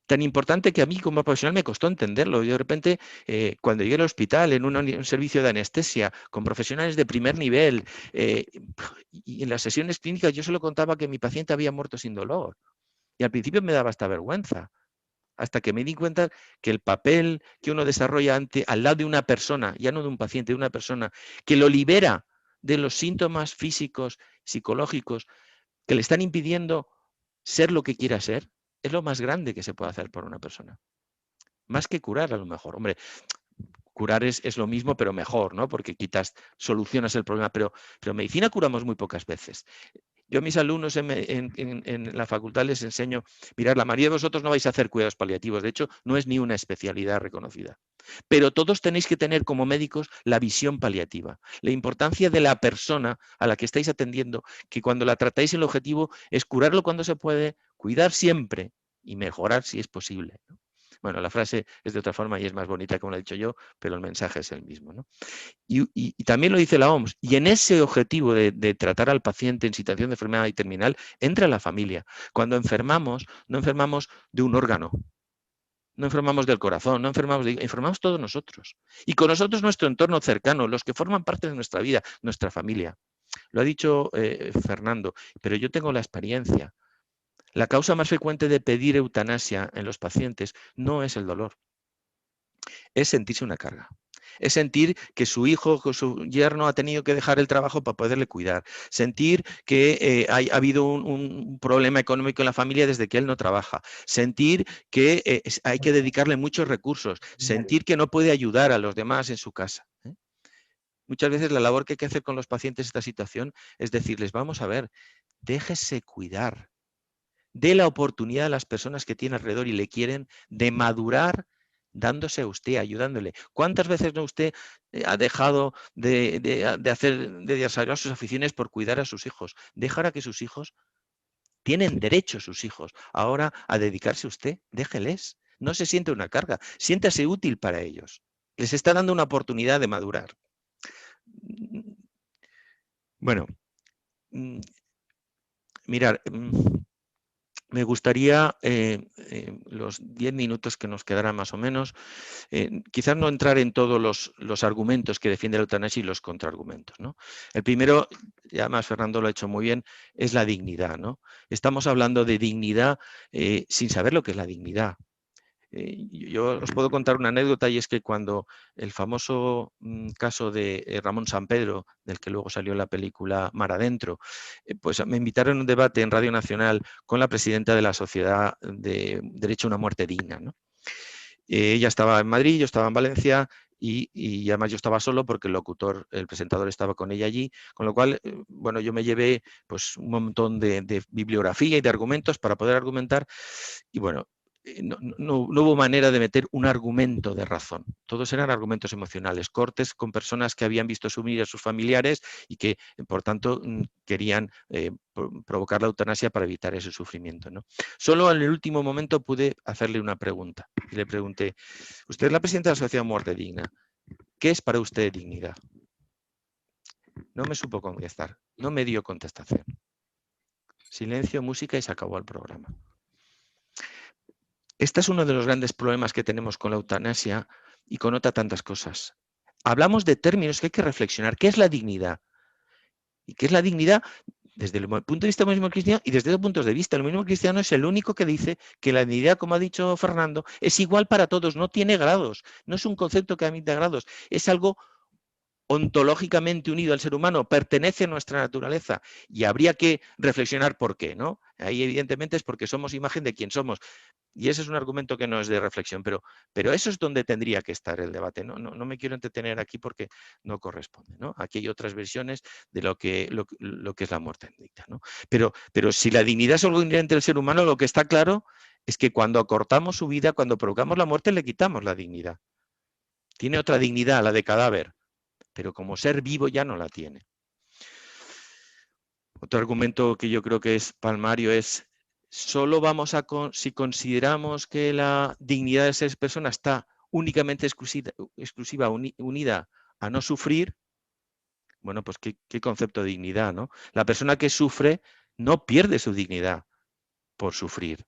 Tan importante que a mí como profesional me costó entenderlo. Yo de repente, cuando llegué al hospital, en un servicio de anestesia, con profesionales de primer nivel, y en las sesiones clínicas yo solo contaba que mi paciente había muerto sin dolor. Y al principio me daba hasta vergüenza, hasta que me di cuenta que el papel que uno desarrolla al lado de una persona, ya no de un paciente, de una persona, que lo libera de los síntomas físicos, psicológicos, que le están impidiendo ser lo que quiera ser, es lo más grande que se puede hacer por una persona. Más que curar, a lo mejor. Hombre, curar es lo mismo, pero mejor, ¿no? Porque solucionas el problema, pero medicina curamos muy pocas veces. Yo a mis alumnos en la facultad les enseño, mirad, la mayoría de vosotros no vais a hacer cuidados paliativos, de hecho no es ni una especialidad reconocida, pero todos tenéis que tener como médicos la visión paliativa, la importancia de la persona a la que estáis atendiendo, que cuando la tratáis el objetivo es curarlo cuando se puede, cuidar siempre y mejorar si es posible, ¿no? Bueno, la frase es de otra forma y es más bonita como lo he dicho yo, pero el mensaje es el mismo, ¿no? Y también lo dice la OMS, y en ese objetivo de tratar al paciente en situación de enfermedad terminal, entra la familia. Cuando enfermamos, no enfermamos de un órgano, no enfermamos del corazón, enfermamos todos nosotros. Y con nosotros nuestro entorno cercano, los que forman parte de nuestra vida, nuestra familia. Lo ha dicho Fernando, pero yo tengo la experiencia. La causa más frecuente de pedir eutanasia en los pacientes no es el dolor, es sentirse una carga. Es sentir que su hijo, que su yerno ha tenido que dejar el trabajo para poderle cuidar. Sentir que ha habido un problema económico en la familia desde que él no trabaja. Sentir que hay que dedicarle muchos recursos. Sentir que no puede ayudar a los demás en su casa. Muchas veces la labor que hay que hacer con los pacientes en esta situación es decirles, vamos a ver, déjese cuidar. Dé la oportunidad a las personas que tiene alrededor y le quieren de madurar dándose a usted, ayudándole. ¿Cuántas veces no usted ha dejado de desarrollar sus aficiones por cuidar a sus hijos? Dejar a que sus hijos, tienen derecho sus hijos ahora a dedicarse a usted, déjeles. No se siente una carga, siéntase útil para ellos. Les está dando una oportunidad de madurar. Bueno, mirar, me gustaría, los 10 minutos que nos quedarán más o menos, quizás no entrar en todos los argumentos que defiende la eutanasia y los contraargumentos, ¿no? El primero, y además Fernando lo ha hecho muy bien, es la dignidad, ¿no? Estamos hablando de dignidad sin saber lo que es la dignidad. Yo os puedo contar una anécdota y es que cuando el famoso caso de Ramón Sampedro, del que luego salió la película Mar Adentro, pues me invitaron a un debate en Radio Nacional con la presidenta de la Sociedad de Derecho a una Muerte Digna, ¿no? Ella estaba en Madrid, yo estaba en Valencia y además yo estaba solo porque el locutor, el presentador estaba con ella allí, con lo cual, bueno, yo me llevé pues un montón de bibliografía y de argumentos para poder argumentar y bueno, no hubo manera de meter un argumento de razón. Todos eran argumentos emocionales, cortes con personas que habían visto sumir a sus familiares y que, por tanto, querían provocar la eutanasia para evitar ese sufrimiento, ¿no? Solo en el último momento pude hacerle una pregunta. Y le pregunté, usted es la presidenta de la Asociación Muerte Digna. ¿Qué es para usted dignidad? No me supo contestar, no me dio contestación. Silencio, música y se acabó el programa. Este es uno de los grandes problemas que tenemos con la eutanasia y conota tantas cosas. Hablamos de términos que hay que reflexionar. ¿Qué es la dignidad? ¿Y qué es la dignidad? Desde el punto de vista del humanismo cristiano y desde dos puntos de vista. El humanismo cristiano es el único que dice que la dignidad, como ha dicho Fernando, es igual para todos, no tiene grados. No es un concepto que admite grados, es algo ontológicamente unido al ser humano, pertenece a nuestra naturaleza y habría que reflexionar por qué, ¿no? Ahí evidentemente es porque somos imagen de quien somos. Y ese es un argumento que no es de reflexión, pero eso es donde tendría que estar el debate. No me quiero entretener aquí porque no corresponde, ¿no? Aquí hay otras versiones de lo que es la muerte digna, ¿no? Pero si la dignidad es algo inherente del ser humano, lo que está claro es que cuando acortamos su vida, cuando provocamos la muerte, le quitamos la dignidad. Tiene otra dignidad, la de cadáver, pero como ser vivo ya no la tiene. Otro argumento que yo creo que es palmario es solo vamos a, si consideramos que la dignidad de ser persona está únicamente exclusiva, unida a no sufrir, bueno, pues qué concepto de dignidad, ¿no? La persona que sufre no pierde su dignidad por sufrir.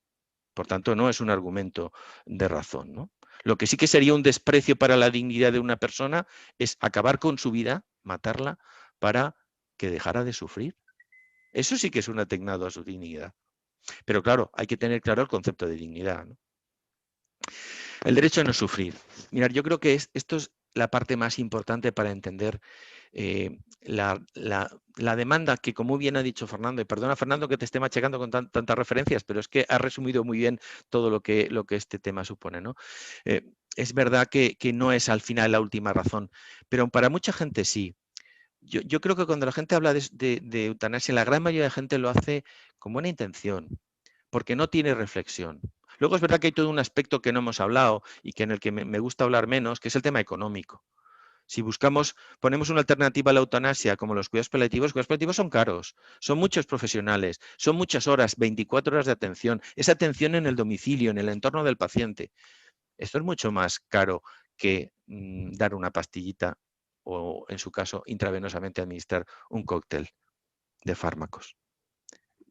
Por tanto, no es un argumento de razón, ¿no? Lo que sí que sería un desprecio para la dignidad de una persona es acabar con su vida, matarla, para que dejara de sufrir. Eso sí que es un atentado a su dignidad. Pero claro, hay que tener claro el concepto de dignidad, ¿no? El derecho a no sufrir. Mirad, yo creo que esto es la parte más importante para entender la demanda que, como bien ha dicho Fernando, y perdona Fernando que te esté machacando con tantas referencias, pero es que ha resumido muy bien todo lo que este tema supone, ¿no? Es verdad que no es al final la última razón, pero para mucha gente sí. Yo creo que cuando la gente habla de eutanasia, la gran mayoría de gente lo hace con buena intención, porque no tiene reflexión. Luego es verdad que hay todo un aspecto que no hemos hablado y que en el que me gusta hablar menos, que es el tema económico. Si ponemos una alternativa a la eutanasia como los cuidados paliativos son caros, son muchos profesionales, son muchas horas, 24 horas de atención, esa atención en el domicilio, en el entorno del paciente. Esto es mucho más caro que dar una pastillita o, en su caso, intravenosamente administrar un cóctel de fármacos.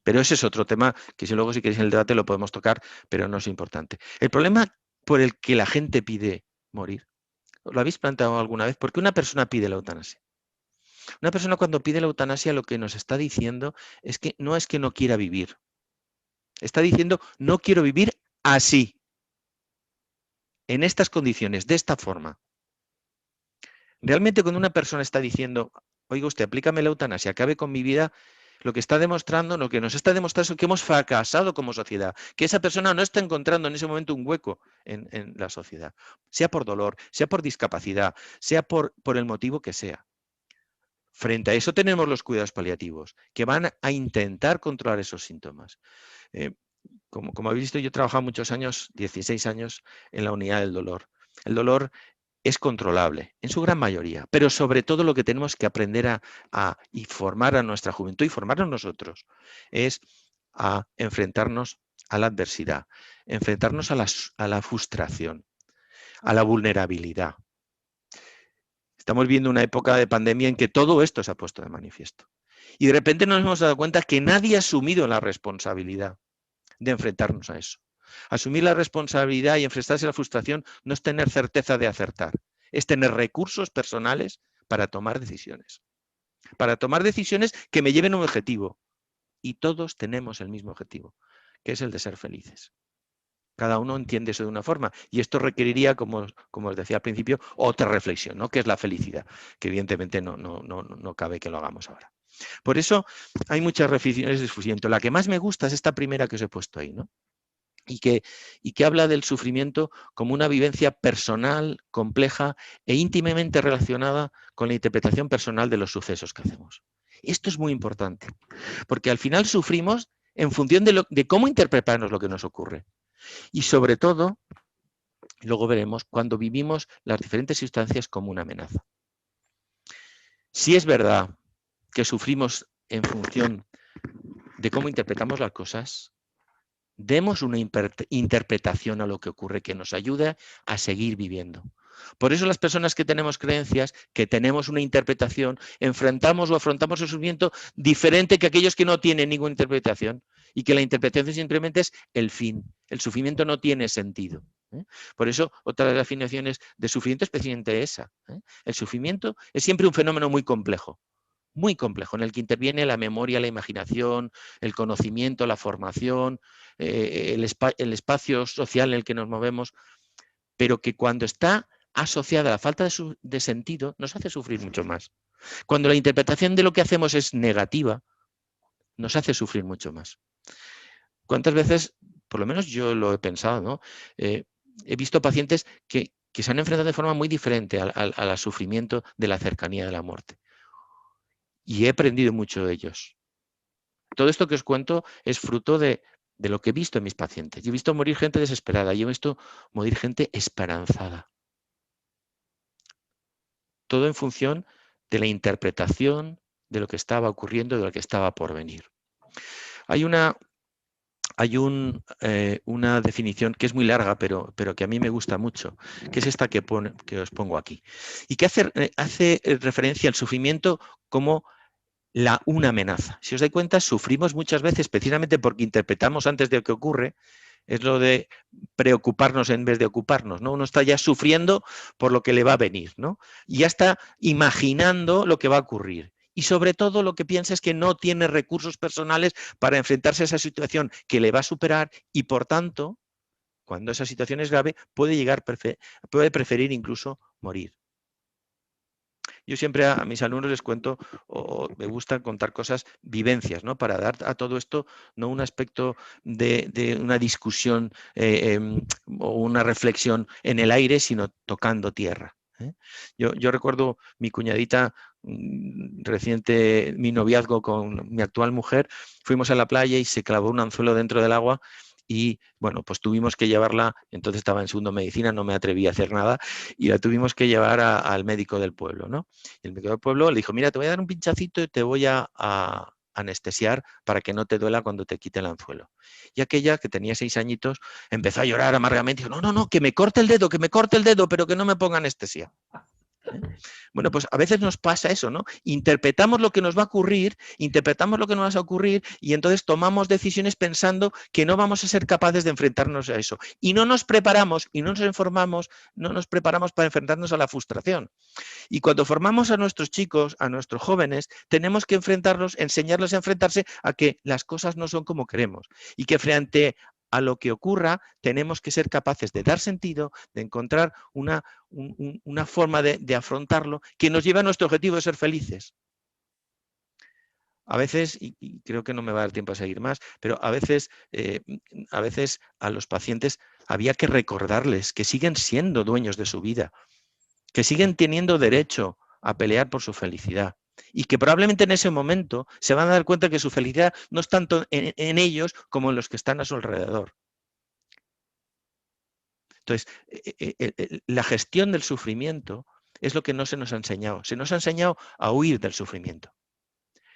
Pero ese es otro tema que si luego si queréis en el debate lo podemos tocar, pero no es importante. El problema por el que la gente pide morir, ¿os lo habéis planteado alguna vez? ¿Por qué una persona pide la eutanasia? Una persona cuando pide la eutanasia lo que nos está diciendo es que no quiera vivir. Está diciendo no quiero vivir así, en estas condiciones, de esta forma. Realmente cuando una persona está diciendo, oiga usted, aplícame la eutanasia, acabe con mi vida, lo que está demostrando, lo que nos está demostrando es que hemos fracasado como sociedad, que esa persona no está encontrando en ese momento un hueco en la sociedad, sea por dolor, sea por discapacidad, sea por el motivo que sea. Frente a eso tenemos los cuidados paliativos, que van a intentar controlar esos síntomas. Como habéis visto, yo he trabajado muchos años, 16 años, en la unidad del dolor. El dolor es controlable, en su gran mayoría, pero sobre todo lo que tenemos que aprender a formar a nuestra juventud y formarnos nosotros es a enfrentarnos a la adversidad, enfrentarnos a la frustración, a la vulnerabilidad. Estamos viendo una época de pandemia en que todo esto se ha puesto de manifiesto. Y de repente nos hemos dado cuenta que nadie ha asumido la responsabilidad de enfrentarnos a eso. Asumir la responsabilidad y enfrentarse a la frustración no es tener certeza de acertar, es tener recursos personales para tomar decisiones. Para tomar decisiones que me lleven a un objetivo. Y todos tenemos el mismo objetivo, que es el de ser felices. Cada uno entiende eso de una forma. Y esto requeriría, como os decía al principio, otra reflexión, ¿no? Que es la felicidad, que evidentemente no cabe que lo hagamos ahora. Por eso hay muchas reflexiones de sufrimiento. La que más me gusta es esta primera que os he puesto ahí, ¿no? y que habla del sufrimiento como una vivencia personal, compleja e íntimamente relacionada con la interpretación personal de los sucesos que hacemos. Esto es muy importante, porque al final sufrimos en función de cómo interpretarnos lo que nos ocurre. Y sobre todo, luego veremos, cuando vivimos las diferentes circunstancias como una amenaza. Si es verdad que sufrimos en función de cómo interpretamos las cosas, demos una interpretación a lo que ocurre que nos ayude a seguir viviendo. Por eso las personas que tenemos creencias, que tenemos una interpretación, enfrentamos o afrontamos el sufrimiento diferente que aquellos que no tienen ninguna interpretación, y que la interpretación simplemente es el fin. El sufrimiento no tiene sentido. Por eso otra de las definiciones de sufrimiento es precisamente esa. El sufrimiento es siempre un fenómeno muy complejo, en el que interviene la memoria, la imaginación, el conocimiento, la formación, el espacio social en el que nos movemos, pero que cuando está asociada a la falta de sentido, nos hace sufrir mucho más. Cuando la interpretación de lo que hacemos es negativa, nos hace sufrir mucho más. ¿Cuántas veces, por lo menos yo lo he pensado, ¿no? He visto pacientes que se han enfrentado de forma muy diferente al sufrimiento de la cercanía de la muerte. Y he aprendido mucho de ellos. Todo esto que os cuento es fruto de lo que he visto en mis pacientes. Yo he visto morir gente desesperada, yo he visto morir gente esperanzada. Todo en función de la interpretación de lo que estaba ocurriendo, de lo que estaba por venir. Hay una definición que es muy larga, pero que a mí me gusta mucho, que es esta que os pongo aquí, y que hace referencia al sufrimiento como una amenaza. Si os dais cuenta, sufrimos muchas veces precisamente porque interpretamos antes de lo que ocurre. Es lo de preocuparnos en vez de ocuparnos, ¿no? Uno está ya sufriendo por lo que le va a venir, ¿no? Y ya está imaginando lo que va a ocurrir. Y sobre todo lo que piensa es que no tiene recursos personales para enfrentarse a esa situación que le va a superar y, por tanto, cuando esa situación es grave, puede preferir incluso morir. Yo siempre a mis alumnos les cuento, o me gusta contar cosas, vivencias, ¿no? Para dar a todo esto no un aspecto de una discusión o una reflexión en el aire, sino tocando tierra. Yo recuerdo mi cuñadita reciente, mi noviazgo con mi actual mujer, fuimos a la playa y se clavó un anzuelo dentro del agua. Y bueno, pues tuvimos que llevarla, entonces estaba en segundo medicina, no me atreví a hacer nada, y la tuvimos que llevar al médico del pueblo, ¿no? Y el médico del pueblo le dijo, mira, te voy a dar un pinchacito y te voy a anestesiar para que no te duela cuando te quite el anzuelo. Y aquella, que tenía 6 añitos, empezó a llorar amargamente, dijo, no, que me corte el dedo, pero que no me ponga anestesia. Bueno, pues a veces nos pasa eso, ¿no? Interpretamos lo que nos va a ocurrir, interpretamos lo que nos va a ocurrir y entonces tomamos decisiones pensando que no vamos a ser capaces de enfrentarnos a eso. Y no nos preparamos y no nos informamos, no nos preparamos para enfrentarnos a la frustración. Y cuando formamos a nuestros chicos, a nuestros jóvenes, tenemos que enseñarlos a enfrentarse a que las cosas no son como queremos y que frente a lo que ocurra, tenemos que ser capaces de dar sentido, de encontrar una forma de afrontarlo que nos lleve a nuestro objetivo de ser felices. A veces, y creo que no me va a dar tiempo a seguir más, pero a veces a los pacientes había que recordarles que siguen siendo dueños de su vida, que siguen teniendo derecho a pelear por su felicidad. Y que probablemente en ese momento se van a dar cuenta que su felicidad no es tanto en ellos como en los que están a su alrededor. Entonces, la gestión del sufrimiento es lo que no se nos ha enseñado. Se nos ha enseñado a huir del sufrimiento.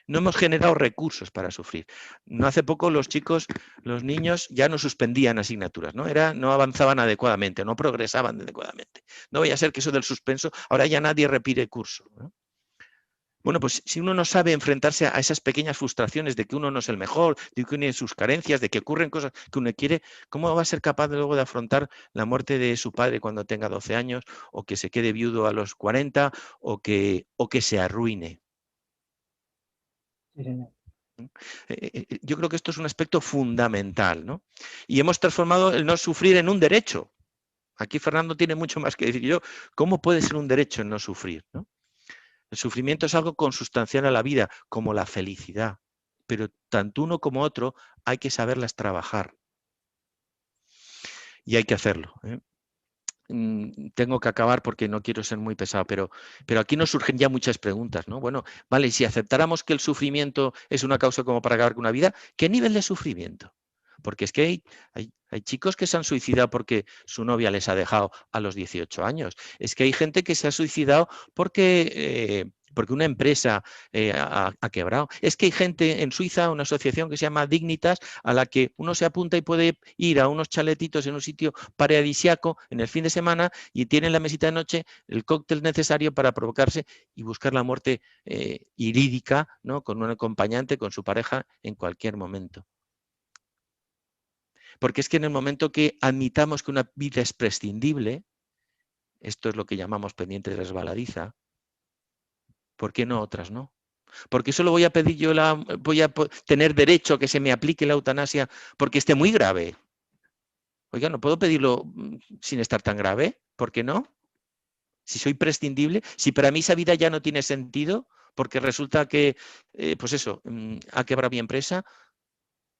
No hemos generado recursos para sufrir. No hace poco los niños ya no suspendían asignaturas, no avanzaban adecuadamente, no progresaban adecuadamente. No vaya a ser que eso del suspenso, ahora ya nadie repite curso, ¿no? Bueno, pues si uno no sabe enfrentarse a esas pequeñas frustraciones de que uno no es el mejor, de que uno tiene sus carencias, de que ocurren cosas que uno quiere, ¿cómo va a ser capaz luego de afrontar la muerte de su padre cuando tenga 12 años, o que se quede viudo a los 40, o que se arruine? Sí, señor. Yo creo que esto es un aspecto fundamental, ¿no? Y hemos transformado el no sufrir en un derecho. Aquí Fernando tiene mucho más que decir. Yo, ¿cómo puede ser un derecho el no sufrir, ¿no? El sufrimiento es algo consustancial a la vida, como la felicidad. Pero tanto uno como otro hay que saberlas trabajar. y hay que hacerlo, ¿eh? Tengo que acabar porque no quiero ser muy pesado, pero aquí nos surgen ya muchas preguntas, ¿no? Bueno, vale, si aceptáramos que el sufrimiento es una causa como para acabar con una vida, ¿qué nivel de sufrimiento? Porque es que hay chicos que se han suicidado porque su novia les ha dejado a los 18 años. Es que hay gente que se ha suicidado porque una empresa ha quebrado. Es que hay gente en Suiza, una asociación que se llama Dignitas, a la que uno se apunta y puede ir a unos chaletitos en un sitio paradisiaco en el fin de semana y tiene en la mesita de noche el cóctel necesario para provocarse y buscar la muerte irídica, ¿no? Con un acompañante, con su pareja, en cualquier momento. Porque es que en el momento que admitamos que una vida es prescindible, esto es lo que llamamos pendiente resbaladiza, ¿por qué no otras no? Porque solo voy a pedir yo voy a tener derecho a que se me aplique la eutanasia porque esté muy grave. Oiga, ¿no puedo pedirlo sin estar tan grave? ¿Por qué no? Si soy prescindible, si para mí esa vida ya no tiene sentido, porque resulta que, pues eso, ha quebrado mi empresa,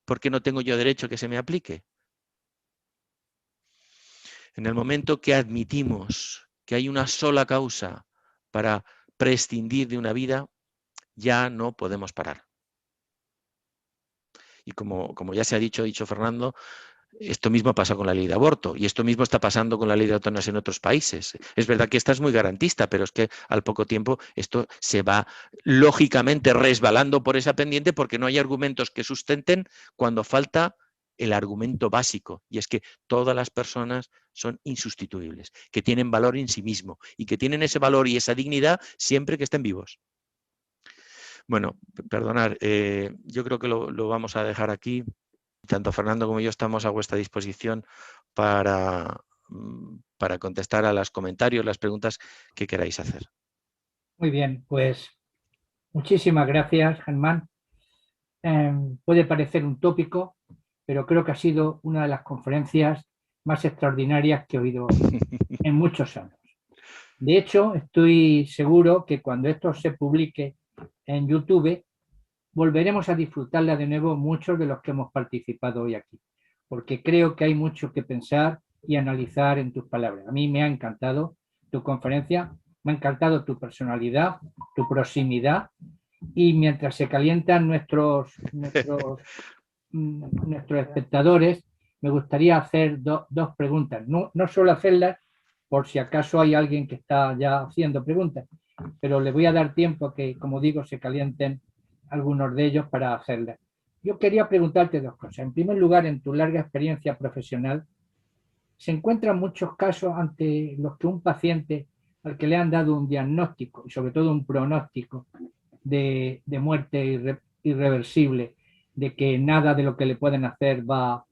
¿por qué no tengo yo derecho a que se me aplique? En el momento que admitimos que hay una sola causa para prescindir de una vida, ya no podemos parar. Y como ya se ha dicho Fernando, esto mismo pasa con la ley de aborto y esto mismo está pasando con la ley de eutanasia en otros países. Es verdad que esta es muy garantista, pero es que al poco tiempo esto se va lógicamente resbalando por esa pendiente porque no hay argumentos que sustenten cuando falta el argumento básico, y es que todas las personas son insustituibles, que tienen valor en sí mismo y que tienen ese valor y esa dignidad siempre que estén vivos. Bueno, perdonad, yo creo que lo vamos a dejar aquí. Tanto Fernando como yo estamos a vuestra disposición para contestar a los comentarios, las preguntas que queráis hacer. Muy bien, pues muchísimas gracias, Germán. Puede parecer un tópico, pero creo que ha sido una de las conferencias más extraordinarias que he oído en muchos años. De hecho, estoy seguro que cuando esto se publique en YouTube, volveremos a disfrutarla de nuevo muchos de los que hemos participado hoy aquí, porque creo que hay mucho que pensar y analizar en tus palabras. A mí me ha encantado tu conferencia, me ha encantado tu personalidad, tu proximidad, y mientras se calientan nuestros espectadores, me gustaría hacer dos preguntas. No solo hacerlas por si acaso hay alguien que está ya haciendo preguntas, pero le voy a dar tiempo a que, como digo, se calienten algunos de ellos para hacerlas. Yo quería preguntarte dos cosas. En primer lugar, en tu larga experiencia profesional, se encuentran muchos casos ante los que un paciente al que le han dado un diagnóstico y sobre todo un pronóstico de muerte irreversible, de que nada de lo que le pueden hacer va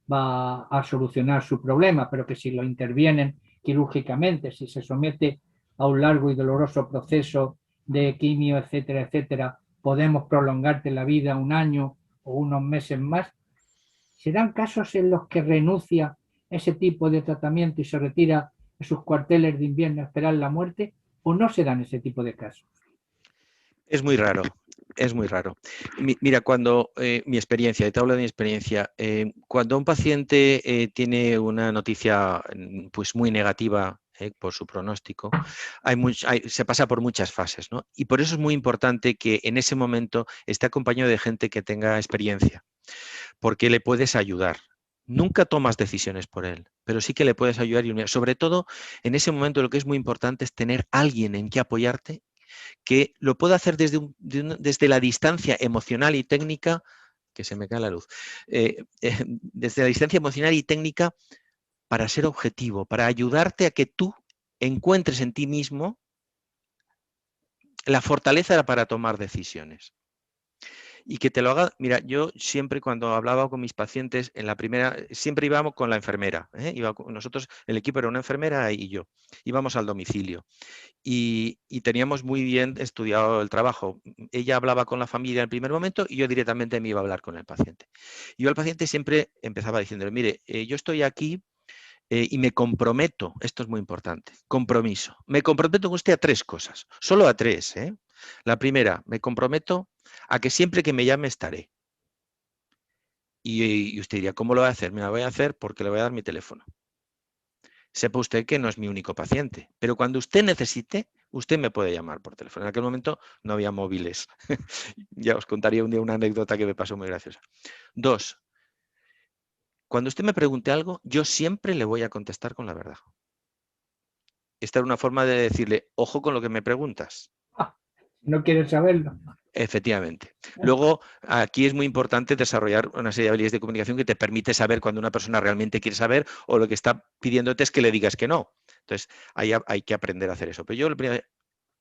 a solucionar su problema, pero que si lo intervienen quirúrgicamente, si se somete a un largo y doloroso proceso de quimio, etcétera, etcétera, podemos prolongarte la vida un año o unos meses más. ¿Serán casos en los que renuncia ese tipo de tratamiento y se retira a sus cuarteles de invierno a esperar la muerte, o no se dan ese tipo de casos? Es muy raro, es muy raro. Mira, cuando mi experiencia, te hablo de mi experiencia, cuando un paciente tiene una noticia pues muy negativa por su pronóstico, se pasa por muchas fases, ¿no? Y por eso es muy importante que en ese momento esté acompañado de gente que tenga experiencia, porque le puedes ayudar. Nunca tomas decisiones por él, pero sí que le puedes ayudar y unir. Sobre todo, en ese momento lo que es muy importante es tener alguien en que apoyarte que lo pueda hacer desde la distancia emocional y técnica, que se me cae la luz, desde la distancia emocional y técnica para ser objetivo, para ayudarte a que tú encuentres en ti mismo la fortaleza para tomar decisiones. Y que te lo haga, mira, yo siempre cuando hablaba con mis pacientes, en la primera, siempre íbamos con la enfermera, nosotros, el equipo era una enfermera y yo, íbamos al domicilio. Y teníamos muy bien estudiado el trabajo. Ella hablaba con la familia en el primer momento y yo directamente me iba a hablar con el paciente. Y yo al paciente siempre empezaba diciéndole, mire, yo estoy aquí y me comprometo, esto es muy importante, compromiso. Me comprometo con usted a tres cosas, solo a tres. La primera, me comprometo a que siempre que me llame estaré. Y usted diría, ¿cómo lo voy a hacer? Me la voy a hacer porque le voy a dar mi teléfono. sepa usted que no es mi único paciente. Pero cuando usted necesite, usted me puede llamar por teléfono. En aquel momento no había móviles. Ya os contaría un día una anécdota que me pasó muy graciosa. 2. Cuando usted me pregunte algo, yo siempre le voy a contestar con la verdad. Esta es una forma de decirle, ojo con lo que me preguntas. No quieres saberlo. Efectivamente. Luego, aquí es muy importante desarrollar una serie de habilidades de comunicación que te permite saber cuando una persona realmente quiere saber o lo que está pidiéndote es que le digas que no. Entonces, ahí hay que aprender a hacer eso. Pero yo,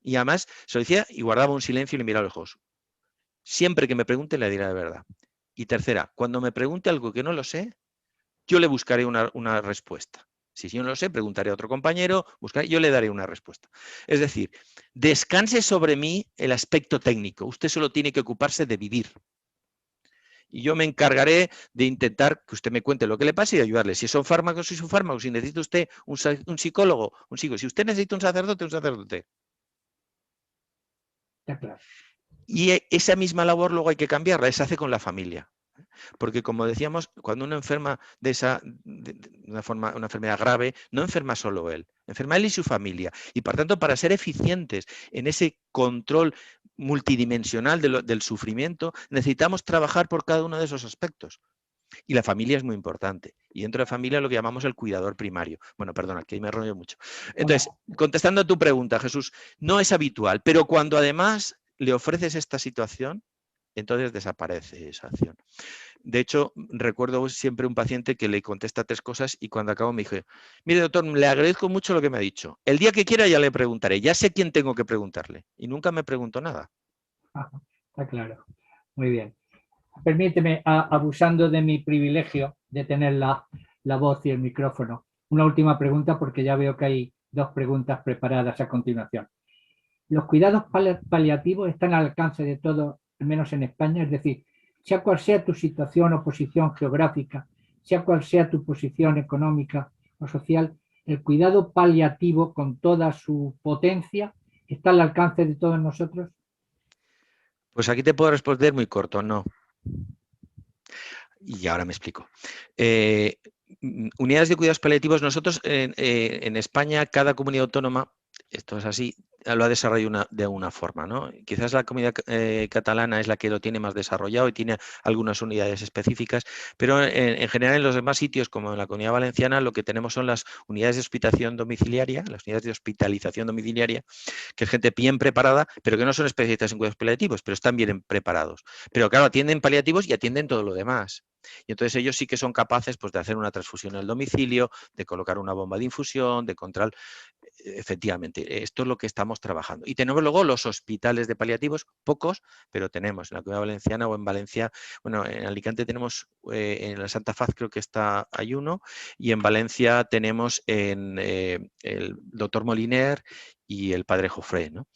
y además, se lo decía y guardaba un silencio y le miraba a los ojos. Siempre que me pregunte, le diré la verdad. Y tercera, cuando me pregunte algo que no lo sé, yo le buscaré una respuesta. Si yo no lo sé, preguntaré a otro compañero, yo le daré una respuesta. Es decir, descanse sobre mí el aspecto técnico. Usted solo tiene que ocuparse de vivir. Y yo me encargaré de intentar que usted me cuente lo que le pasa y ayudarle. Si son fármacos, si son fármacos. Si necesita usted un psicólogo, un psicólogo. Si usted necesita un sacerdote, un sacerdote. Claro. Y esa misma labor luego hay que cambiarla. Se hace con la familia. Porque, como decíamos, cuando uno enferma de una enfermedad grave, no enferma solo él, enferma él y su familia. Y, por tanto, para ser eficientes en ese control multidimensional del sufrimiento, necesitamos trabajar por cada uno de esos aspectos. Y la familia es muy importante. Y dentro de la familia lo que llamamos el cuidador primario. Bueno, perdona, que ahí me enrollo mucho. Entonces, contestando a tu pregunta, Jesús, no es habitual, pero cuando además le ofreces esta situación, entonces desaparece esa acción. De hecho, recuerdo siempre un paciente que le contesta 3 cosas y cuando acabo me dije, mire doctor, le agradezco mucho lo que me ha dicho. El día que quiera ya le preguntaré, ya sé quién tengo que preguntarle. Y nunca me preguntó nada. Está claro. Muy bien. Permíteme, abusando de mi privilegio de tener la voz y el micrófono, una última pregunta porque ya veo que hay 2 preguntas preparadas a continuación. ¿Los cuidados paliativos están al alcance de todos, al menos en España? Es decir, sea cual sea tu situación o posición geográfica, sea cual sea tu posición económica o social, el cuidado paliativo con toda su potencia está al alcance de todos nosotros. Pues aquí te puedo responder muy corto, no. Y ahora me explico. Unidades de cuidados paliativos, nosotros en España, cada comunidad autónoma, esto es así, lo ha desarrollado de una forma, ¿no? Quizás la comunidad catalana es la que lo tiene más desarrollado y tiene algunas unidades específicas, pero en general en los demás sitios, como en la comunidad valenciana, lo que tenemos son las unidades de hospitalización domiciliaria, que es gente bien preparada, pero que no son especialistas en cuidados paliativos, pero están bien preparados. Pero claro, atienden paliativos y atienden todo lo demás. Y entonces ellos sí que son capaces pues, de hacer una transfusión en el domicilio, de colocar una bomba de infusión, de control. Efectivamente, esto es lo que estamos trabajando. Y tenemos luego los hospitales de paliativos, pocos, pero tenemos en la Comunidad Valenciana o en Valencia, bueno, en Alicante tenemos, en la Santa Faz creo que hay uno, y en Valencia tenemos en el doctor Moliner y el padre Jofré, ¿no?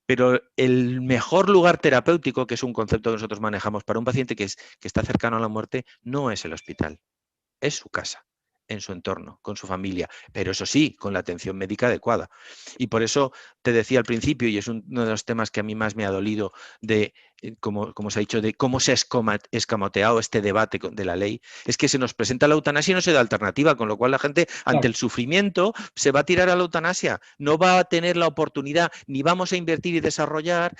Pero el mejor lugar terapéutico, que es un concepto que nosotros manejamos para un paciente que está cercano a la muerte, no es el hospital, es su casa, en su entorno, con su familia, pero eso sí, con la atención médica adecuada. Y por eso te decía al principio, y es uno de los temas que a mí más me ha dolido de, como se ha dicho, de cómo se ha escamoteado este debate de la ley, es que se nos presenta la eutanasia y no se da alternativa, con lo cual la gente, ante el sufrimiento, se va a tirar a la eutanasia, no va a tener la oportunidad, ni vamos a invertir y desarrollar,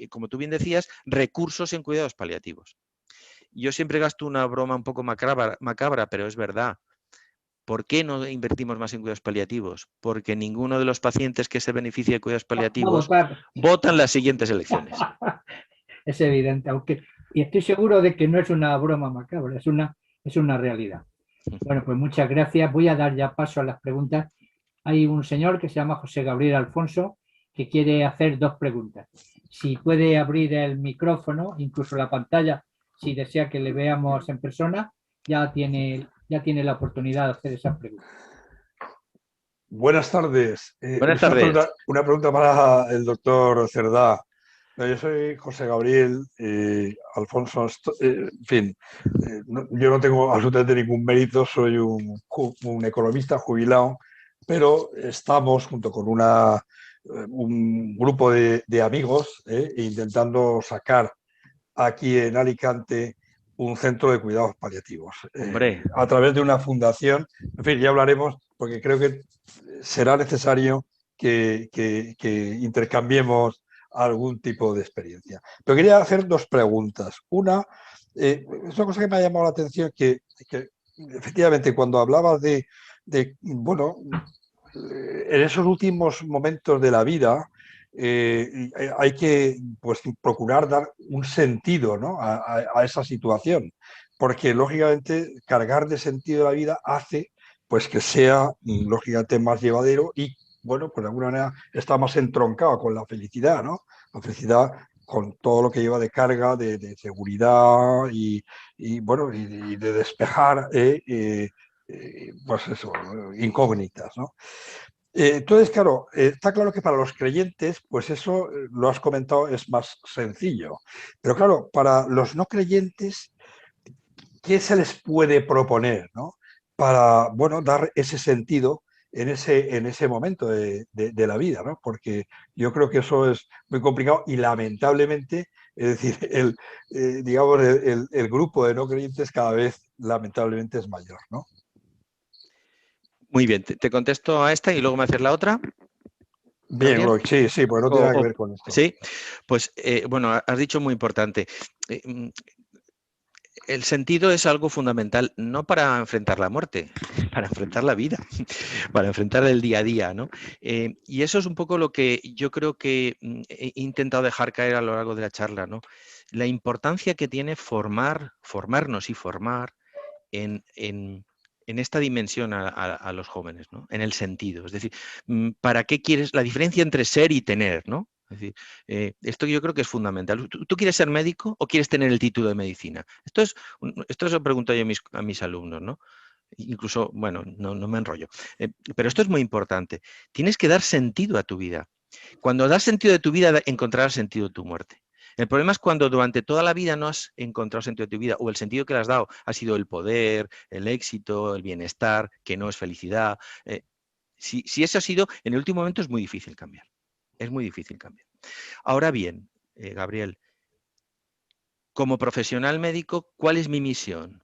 como tú bien decías, recursos en cuidados paliativos. Yo siempre gasto una broma un poco macabra, pero es verdad. ¿Por qué no invertimos más en cuidados paliativos? Porque ninguno de los pacientes que se beneficia de cuidados paliativos votan las siguientes elecciones. Es evidente, y estoy seguro de que no es una broma macabra, es una realidad. Bueno, pues muchas gracias. Voy a dar ya paso a las preguntas. Hay un señor que se llama José Gabriel Alfonso que quiere hacer 2 preguntas. Si puede abrir el micrófono, incluso la pantalla, si desea que le veamos en persona, ya tiene la oportunidad de hacer esas preguntas. Buenas tardes. Buenas tardes. Una pregunta para el doctor Cerdá. Yo soy José Gabriel Alfonso. En fin, yo no tengo absolutamente ningún mérito, soy un economista jubilado, pero estamos junto con un grupo de amigos intentando sacar aquí en Alicante un centro de cuidados paliativos Hombre. a través de una fundación. En fin, ya hablaremos, porque creo que será necesario que intercambiemos algún tipo de experiencia. Pero quería hacer dos preguntas. Una, es una cosa que me ha llamado la atención, que efectivamente cuando hablabas bueno, en esos últimos momentos de la vida, hay que pues, procurar dar un sentido, ¿no?, a esa situación, porque lógicamente cargar de sentido la vida hace pues, que sea lógicamente más llevadero y, bueno, pues de alguna manera está más entroncado con la felicidad, ¿no? La felicidad con todo lo que lleva de carga, de seguridad bueno, y de despejar pues eso, incógnitas, ¿no? Entonces, claro, está claro que para los creyentes, pues eso, lo has comentado, es más sencillo. Pero claro, para los no creyentes, ¿qué se les puede proponer, ¿no?, para, bueno, dar ese sentido en ese momento de la vida, ¿no? Porque yo creo que eso es muy complicado y lamentablemente, es decir, digamos, el grupo de no creyentes cada vez lamentablemente es mayor, ¿no? Muy bien, te contesto a esta y luego me haces la otra. Bien, sí, pues no tiene nada que ver con esto. Sí, pues bueno, has dicho muy importante. El sentido es algo fundamental, no para enfrentar la muerte, para enfrentar la vida, para enfrentar el día a día, ¿no? Y eso es un poco lo que yo creo que he intentado dejar caer a lo largo de la charla, ¿no? La importancia que tiene formarnos y formar en esta dimensión a los jóvenes, ¿no? En el sentido. Es decir, ¿para qué quieres? La diferencia entre ser y tener, ¿no? Es decir, esto yo creo que es fundamental. ¿Tú quieres ser médico o quieres tener el título de medicina? Esto se lo pregunto yo a mis alumnos, ¿no? Incluso, bueno, no me enrollo. Pero esto es muy importante. Tienes que dar sentido a tu vida. Cuando das sentido de tu vida, encontrarás sentido de tu muerte. El problema es cuando durante toda la vida no has encontrado sentido de tu vida o el sentido que le has dado ha sido el poder, el éxito, el bienestar, que no es felicidad. Si eso ha sido, en el último momento es muy difícil cambiar. Es muy difícil cambiar. Ahora bien, Gabriel, como profesional médico, ¿cuál es mi misión?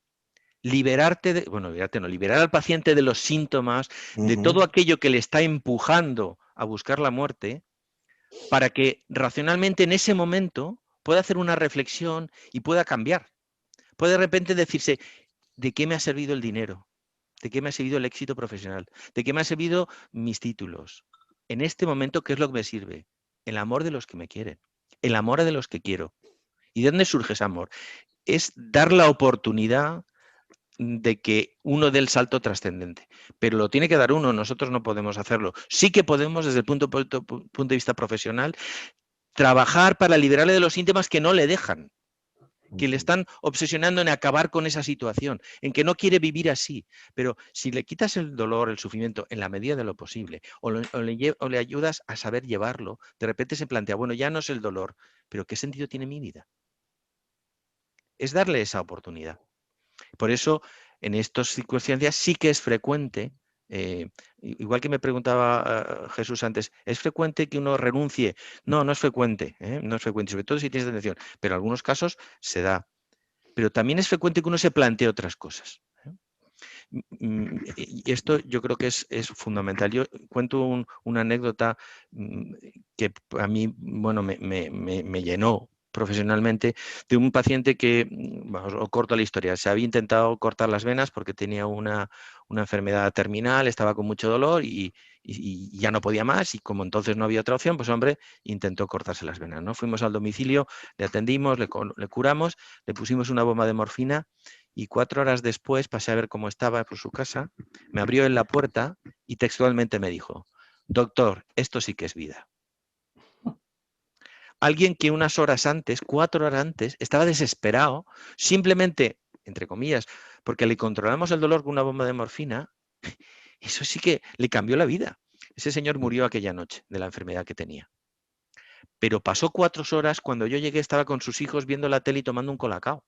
Liberar al paciente de los síntomas, de todo aquello que le está empujando a buscar la muerte, para que racionalmente en ese momento pueda hacer una reflexión y pueda cambiar. Puede de repente decirse, ¿de qué me ha servido el dinero? ¿De qué me ha servido el éxito profesional? ¿De qué me han servido mis títulos? En este momento, ¿qué es lo que me sirve? El amor de los que me quieren, el amor de los que quiero. ¿Y de dónde surge ese amor? Es dar la oportunidad de que uno dé el salto trascendente, pero lo tiene que dar uno, nosotros no podemos hacerlo. Sí que podemos, desde el punto de vista profesional, trabajar para liberarle de los síntomas que no le dejan, que le están obsesionando en acabar con esa situación, en que no quiere vivir así. Pero si le quitas el dolor, el sufrimiento, en la medida de lo posible, o le ayudas a saber llevarlo, de repente se plantea, bueno, ya no es el dolor, pero ¿qué sentido tiene mi vida? Es darle esa oportunidad. Por eso, en estas circunstancias sí que es frecuente, igual que me preguntaba Jesús antes, ¿es frecuente que uno renuncie? No, no es frecuente, no es frecuente, sobre todo si tienes atención, pero en algunos casos se da. Pero también es frecuente que uno se plantee otras cosas. Y esto yo creo que es fundamental. Yo cuento una anécdota que a mí, bueno, me llenó profesionalmente, de un paciente que, os corto la historia, se había intentado cortar las venas porque tenía una enfermedad terminal, estaba con mucho dolor y ya no podía más, y como entonces no había otra opción, pues hombre, intentó cortarse las venas, ¿no? Fuimos al domicilio, le atendimos, le curamos, le pusimos una bomba de morfina y 4 horas después pasé a ver cómo estaba por su casa, me abrió en la puerta y textualmente me dijo, doctor, esto sí que es vida. Alguien que unas horas antes, 4 horas antes, estaba desesperado, simplemente, entre comillas, porque le controlamos el dolor con una bomba de morfina, eso sí que le cambió la vida. Ese señor murió aquella noche de la enfermedad que tenía. Pero pasó 4 horas, cuando yo llegué estaba con sus hijos viendo la tele y tomando un colacao.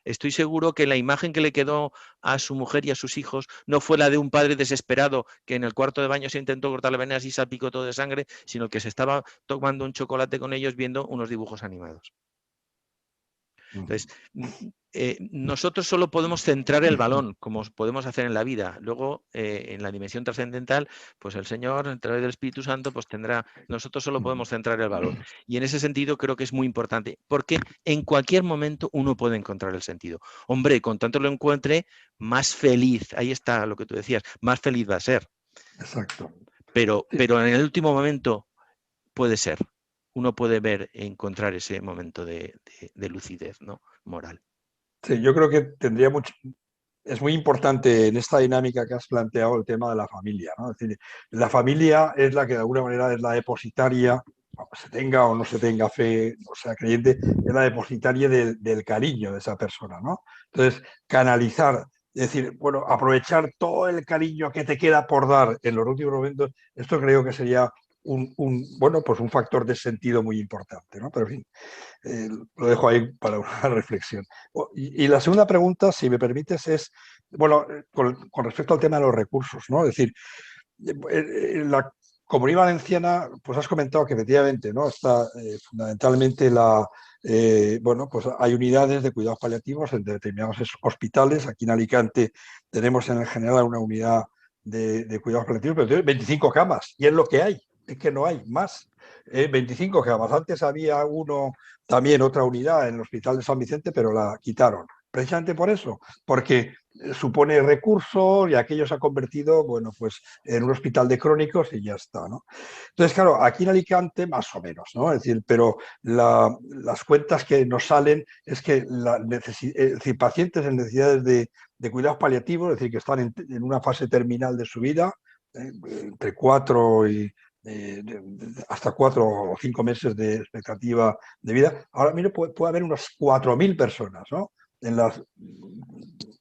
Estoy seguro que la imagen que le quedó a su mujer y a sus hijos no fue la de un padre desesperado que en el cuarto de baño se intentó cortar la venas y salpicó todo de sangre, sino que se estaba tomando un chocolate con ellos viendo unos dibujos animados. Entonces, nosotros solo podemos centrar el balón, como podemos hacer en la vida. Luego, en la dimensión trascendental, pues el Señor, a través del Espíritu Santo, pues tendrá... Nosotros solo podemos centrar el balón. Y en ese sentido creo que es muy importante, porque en cualquier momento uno puede encontrar el sentido. Hombre, con tanto lo encuentre, más feliz, ahí está lo que tú decías, más feliz va a ser. Exacto. Pero en el último momento puede ser. Uno puede encontrar ese momento de lucidez, ¿no? Moral. Sí, yo creo que tendría mucho... Es muy importante en esta dinámica que has planteado el tema de la familia, ¿no? Es decir, la familia es la que de alguna manera es la depositaria, se tenga o no se tenga fe, o sea, creyente, es la depositaria del cariño de esa persona, ¿no? Entonces, canalizar, es decir, bueno, aprovechar todo el cariño que te queda por dar en los últimos momentos, esto creo que sería bueno, pues un factor de sentido muy importante, ¿no? Pero en fin, lo dejo ahí para una reflexión. Y la segunda pregunta, si me permites, es, bueno, con respecto al tema de los recursos, ¿no? Es decir, la Comunidad Valenciana, pues has comentado que efectivamente, ¿no? Está fundamentalmente bueno, pues hay unidades de cuidados paliativos en determinados hospitales. Aquí en Alicante tenemos en general una unidad de cuidados paliativos, pero tiene 25 camas y es lo que hay, es que no hay más. 25 camas. Antes había también otra unidad en el Hospital de San Vicente, pero la quitaron. Precisamente por eso, porque supone recursos y aquello se ha convertido, bueno, pues en un hospital de crónicos y ya está, ¿no? Entonces, claro, aquí en Alicante más o menos, ¿no? Es decir, pero las cuentas que nos salen es que es decir, pacientes en necesidades de cuidados paliativos, es decir, que están en una fase terminal de su vida, entre 4 y hasta 4 o 5 meses de expectativa de vida. Ahora mismo puede haber unas 4.000 personas, ¿no? En las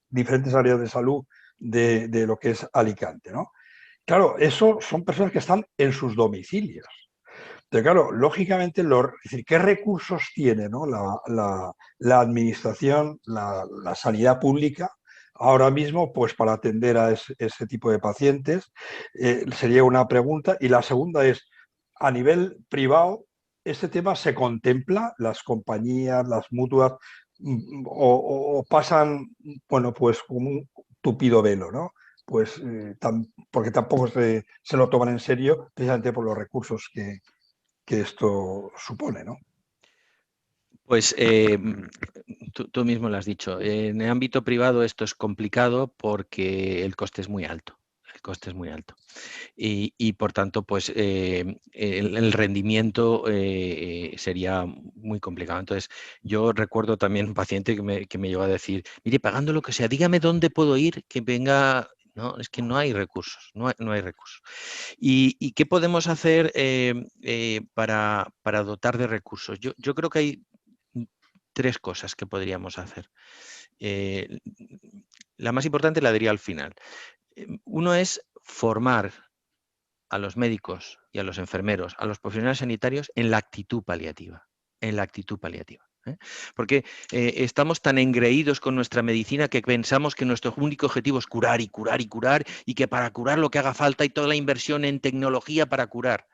diferentes áreas de salud de lo que es Alicante, ¿no? Claro, eso son personas que están en sus domicilios. Entonces, claro, lógicamente, es decir, ¿qué recursos tiene, ¿no? la administración, la sanidad pública ahora mismo, pues para atender a ese tipo de pacientes? Sería una pregunta. Y la segunda es, a nivel privado, ¿este tema se contempla? ¿Las compañías, las mutuas, o pasan, bueno, pues como un tupido velo, ¿no? Pues porque tampoco se lo toman en serio, precisamente por los recursos que esto supone, ¿no? Pues tú mismo lo has dicho. En el ámbito privado esto es complicado porque el coste es muy alto. El coste es muy alto. Y por tanto, pues el rendimiento sería muy complicado. Entonces, yo recuerdo también un paciente que me llegó a decir, mire, pagando lo que sea, dígame dónde puedo ir, que venga... No, es que no hay recursos, no hay recursos. ¿Y qué podemos hacer para dotar de recursos? Yo creo que hay 3 cosas que podríamos hacer. La más importante la diría al final. Uno es formar a los médicos y a los enfermeros, a los profesionales sanitarios en la actitud paliativa. En la actitud paliativa. Porque estamos tan engreídos con nuestra medicina que pensamos que nuestro único objetivo es curar y curar y curar, y que para curar lo que haga falta y toda la inversión en tecnología para curar.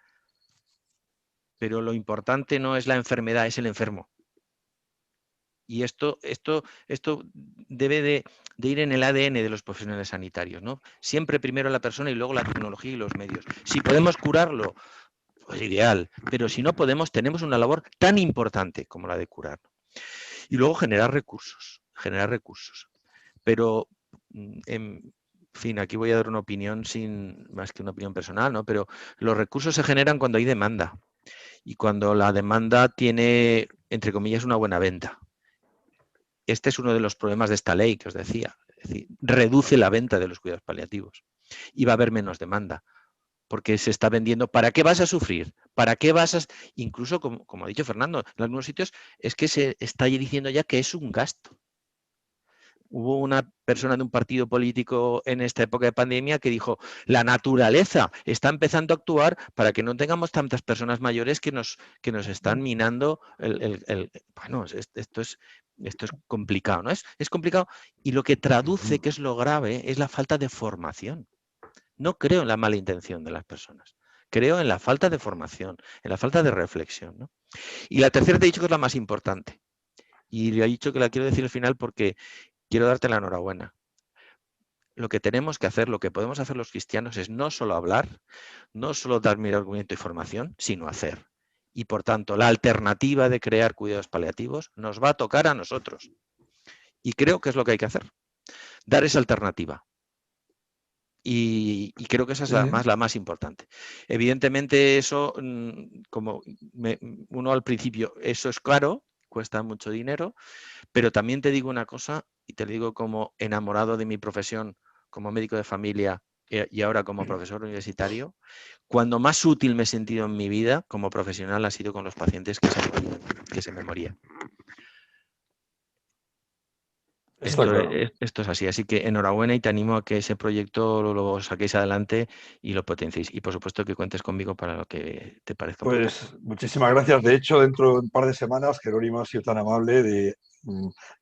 Pero lo importante no es la enfermedad, es el enfermo. Y esto debe de ir en el ADN de los profesionales sanitarios, ¿no? Siempre primero la persona y luego la tecnología y los medios. Si podemos curarlo, pues ideal. Pero si no podemos, tenemos una labor tan importante como la de curar. Y luego generar recursos. Pero, en fin, aquí voy a dar una opinión más que una opinión personal, ¿no? Pero los recursos se generan cuando hay demanda. Y cuando la demanda tiene, entre comillas, una buena venta. Este es uno de los problemas de esta ley que os decía. Es decir, reduce la venta de los cuidados paliativos y va a haber menos demanda porque se está vendiendo. ¿Para qué vas a sufrir? ¿Para qué vas a...? Incluso, como ha dicho Fernando, en algunos sitios es que se está diciendo ya que es un gasto. Hubo una persona de un partido político en esta época de pandemia que dijo, la naturaleza está empezando a actuar para que no tengamos tantas personas mayores que nos están minando bueno, esto es complicado, ¿no? Es complicado, y lo que traduce, que es lo grave, es la falta de formación. No creo en la mala intención de las personas. Creo en la falta de formación, en la falta de reflexión, ¿no? Y la tercera te he dicho que es la más importante. Y le he dicho que la quiero decir al final porque quiero darte la enhorabuena. Lo que tenemos que hacer, lo que podemos hacer los cristianos es no solo hablar, no solo dar mi argumento y formación, sino hacer. Y por tanto, la alternativa de crear cuidados paliativos nos va a tocar a nosotros. Y creo que es lo que hay que hacer, dar esa alternativa. Y creo que esa es la más importante. Evidentemente eso, como uno al principio, eso es caro, cuesta mucho dinero, pero también te digo una cosa, y te lo digo como enamorado de mi profesión, como médico de familia y ahora como profesor universitario, cuando más útil me he sentido en mi vida como profesional ha sido con los pacientes que se me morían. Esto es así, así que enhorabuena y te animo a que ese proyecto lo saquéis adelante y lo potenciéis. Y por supuesto que cuentes conmigo para lo que te parezca. Pues muchísimas gracias. De hecho, dentro de un par de semanas, Jerónimo ha sido tan amable de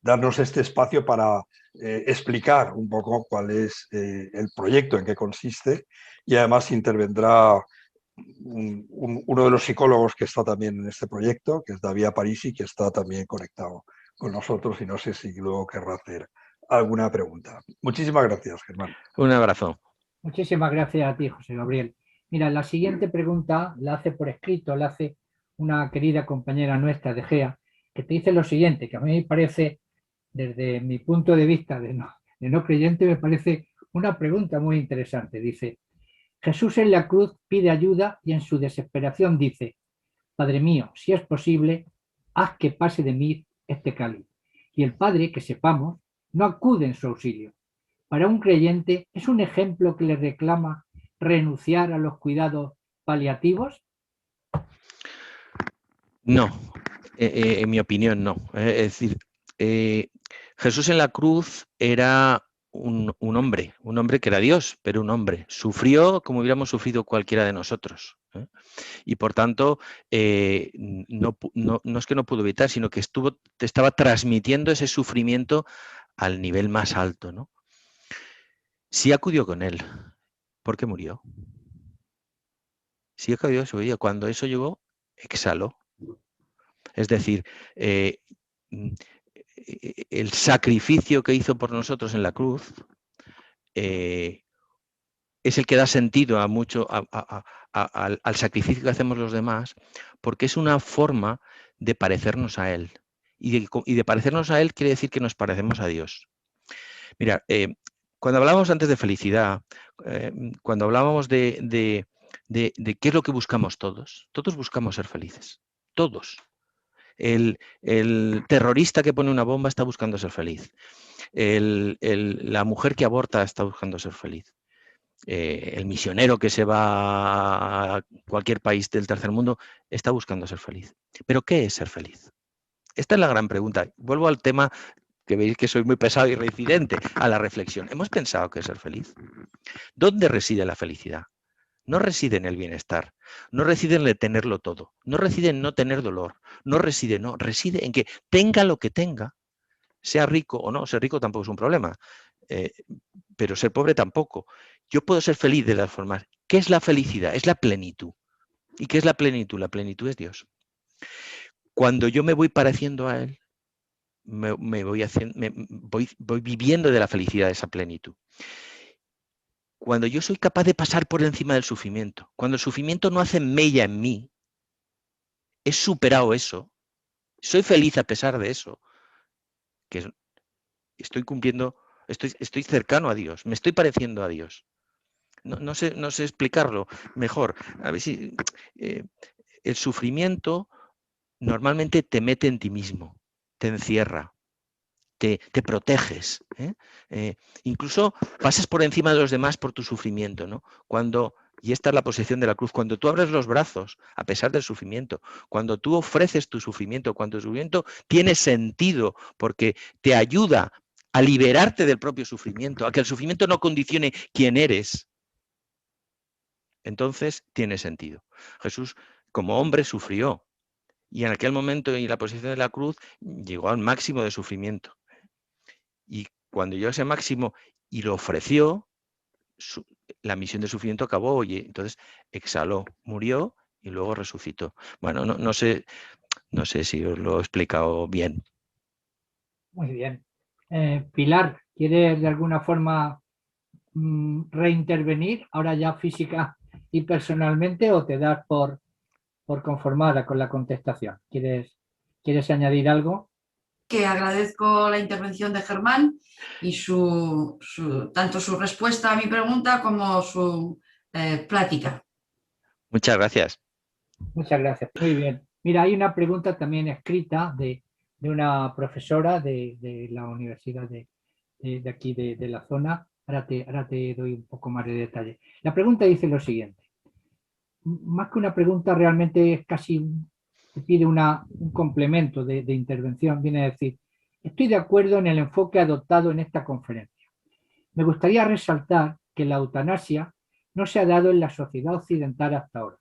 darnos este espacio para explicar un poco cuál es el proyecto, en qué consiste, y además intervendrá uno de los psicólogos que está también en este proyecto, que es David Parisi, que está también conectado con nosotros y no sé si luego querrá hacer alguna pregunta. Muchísimas gracias, Germán. Un abrazo. Muchísimas gracias a ti, José Gabriel. Mira, la siguiente pregunta la hace por escrito, la hace una querida compañera nuestra de GEA, que te dice lo siguiente, que a mí me parece, desde mi punto de vista de no creyente, me parece una pregunta muy interesante. Dice, Jesús en la cruz pide ayuda y en su desesperación dice, Padre mío, si es posible, haz que pase de mí este cáliz. Y el Padre, que sepamos, no acude en su auxilio. Para un creyente, ¿es un ejemplo que le reclama renunciar a los cuidados paliativos? No, en mi opinión no. Es decir, Jesús en la cruz era un hombre que era Dios, pero un hombre. Sufrió como hubiéramos sufrido cualquiera de nosotros. Y por tanto, no es que no pudo evitar, sino que estaba transmitiendo ese sufrimiento al nivel más alto, ¿no? Sí acudió con él. ¿Por qué murió? Sí acudió a su vida. Cuando eso llegó, exhaló. Es decir, el sacrificio que hizo por nosotros en la cruz es el que da sentido a mucho al sacrificio que hacemos los demás, porque es una forma de parecernos a Él. Y de parecernos a Él quiere decir que nos parecemos a Dios. Mira, cuando hablábamos antes de felicidad, cuando hablábamos de qué es lo que buscamos todos buscamos ser felices. Todos. El terrorista que pone una bomba está buscando ser feliz. La mujer que aborta está buscando ser feliz. El misionero que se va a cualquier país del tercer mundo está buscando ser feliz. ¿Pero qué es ser feliz? Esta es la gran pregunta. Vuelvo al tema que veis que soy muy pesado y reincidente, a la reflexión. ¿Hemos pensado qué es ser feliz? ¿Dónde reside la felicidad? No reside en el bienestar, no reside en el tenerlo todo, no reside en no tener dolor, reside en que tenga lo que tenga, sea rico o no, ser rico tampoco es un problema, pero ser pobre tampoco. Yo puedo ser feliz de las formas. ¿Qué es la felicidad? Es la plenitud. ¿Y qué es la plenitud? La plenitud es Dios. Cuando yo me voy pareciendo a Él, voy viviendo de la felicidad de esa plenitud. Cuando yo soy capaz de pasar por encima del sufrimiento, cuando el sufrimiento no hace mella en mí, he superado eso, soy feliz a pesar de eso, que estoy cumpliendo, estoy cercano a Dios, me estoy pareciendo a Dios. No sé explicarlo mejor. A ver si el sufrimiento normalmente te mete en ti mismo, te encierra, te proteges. Incluso pasas por encima de los demás por tu sufrimiento, ¿no? Y esta es la posición de la cruz, cuando tú abres los brazos a pesar del sufrimiento, cuando tú ofreces tu sufrimiento, cuando el sufrimiento tiene sentido porque te ayuda a liberarte del propio sufrimiento, a que el sufrimiento no condicione quién eres, entonces tiene sentido. Jesús, como hombre, sufrió y en aquel momento y la posición de la cruz llegó al máximo de sufrimiento. Y cuando llegó a ese máximo y lo ofreció, la misión de sufrimiento acabó y entonces exhaló, murió y luego resucitó. Bueno, no sé si os lo he explicado bien. Muy bien. Pilar, ¿quieres de alguna forma reintervenir ahora ya física y personalmente o te das por conformada con la contestación? ¿Quieres añadir algo? Que agradezco la intervención de Germán y tanto su respuesta a mi pregunta como su plática. Muchas gracias. Muchas gracias. Muy bien. Mira, hay una pregunta también escrita de una profesora de la universidad de aquí de la zona. Ahora te doy un poco más de detalle. La pregunta dice lo siguiente. Más que una pregunta, realmente es casi, te pide un complemento de intervención. Viene a decir, estoy de acuerdo en el enfoque adoptado en esta conferencia. Me gustaría resaltar que la eutanasia no se ha dado en la sociedad occidental hasta ahora.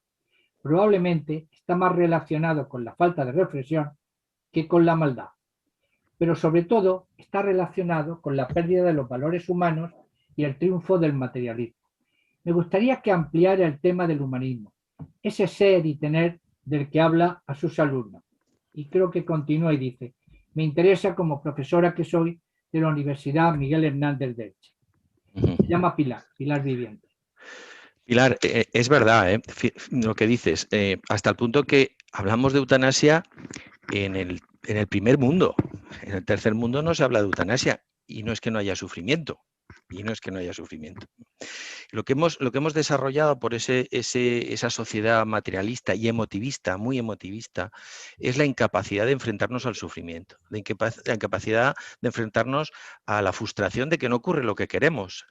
Probablemente está más relacionado con la falta de reflexión que con la maldad, pero sobre todo está relacionado con la pérdida de los valores humanos y el triunfo del materialismo. Me gustaría que ampliara el tema del humanismo, ese ser y tener del que habla a sus alumnos. Y creo que continúa y dice, me interesa como profesora que soy de la Universidad Miguel Hernández de Elche. Se llama Pilar Viviente. Pilar, es verdad lo que dices, hasta el punto que hablamos de eutanasia en el primer mundo. En el tercer mundo no se habla de eutanasia y no es que no haya sufrimiento. Lo que hemos desarrollado por esa sociedad materialista y emotivista, muy emotivista, es la incapacidad de enfrentarnos al sufrimiento, la incapacidad de enfrentarnos a la frustración de que no ocurre lo que queremos.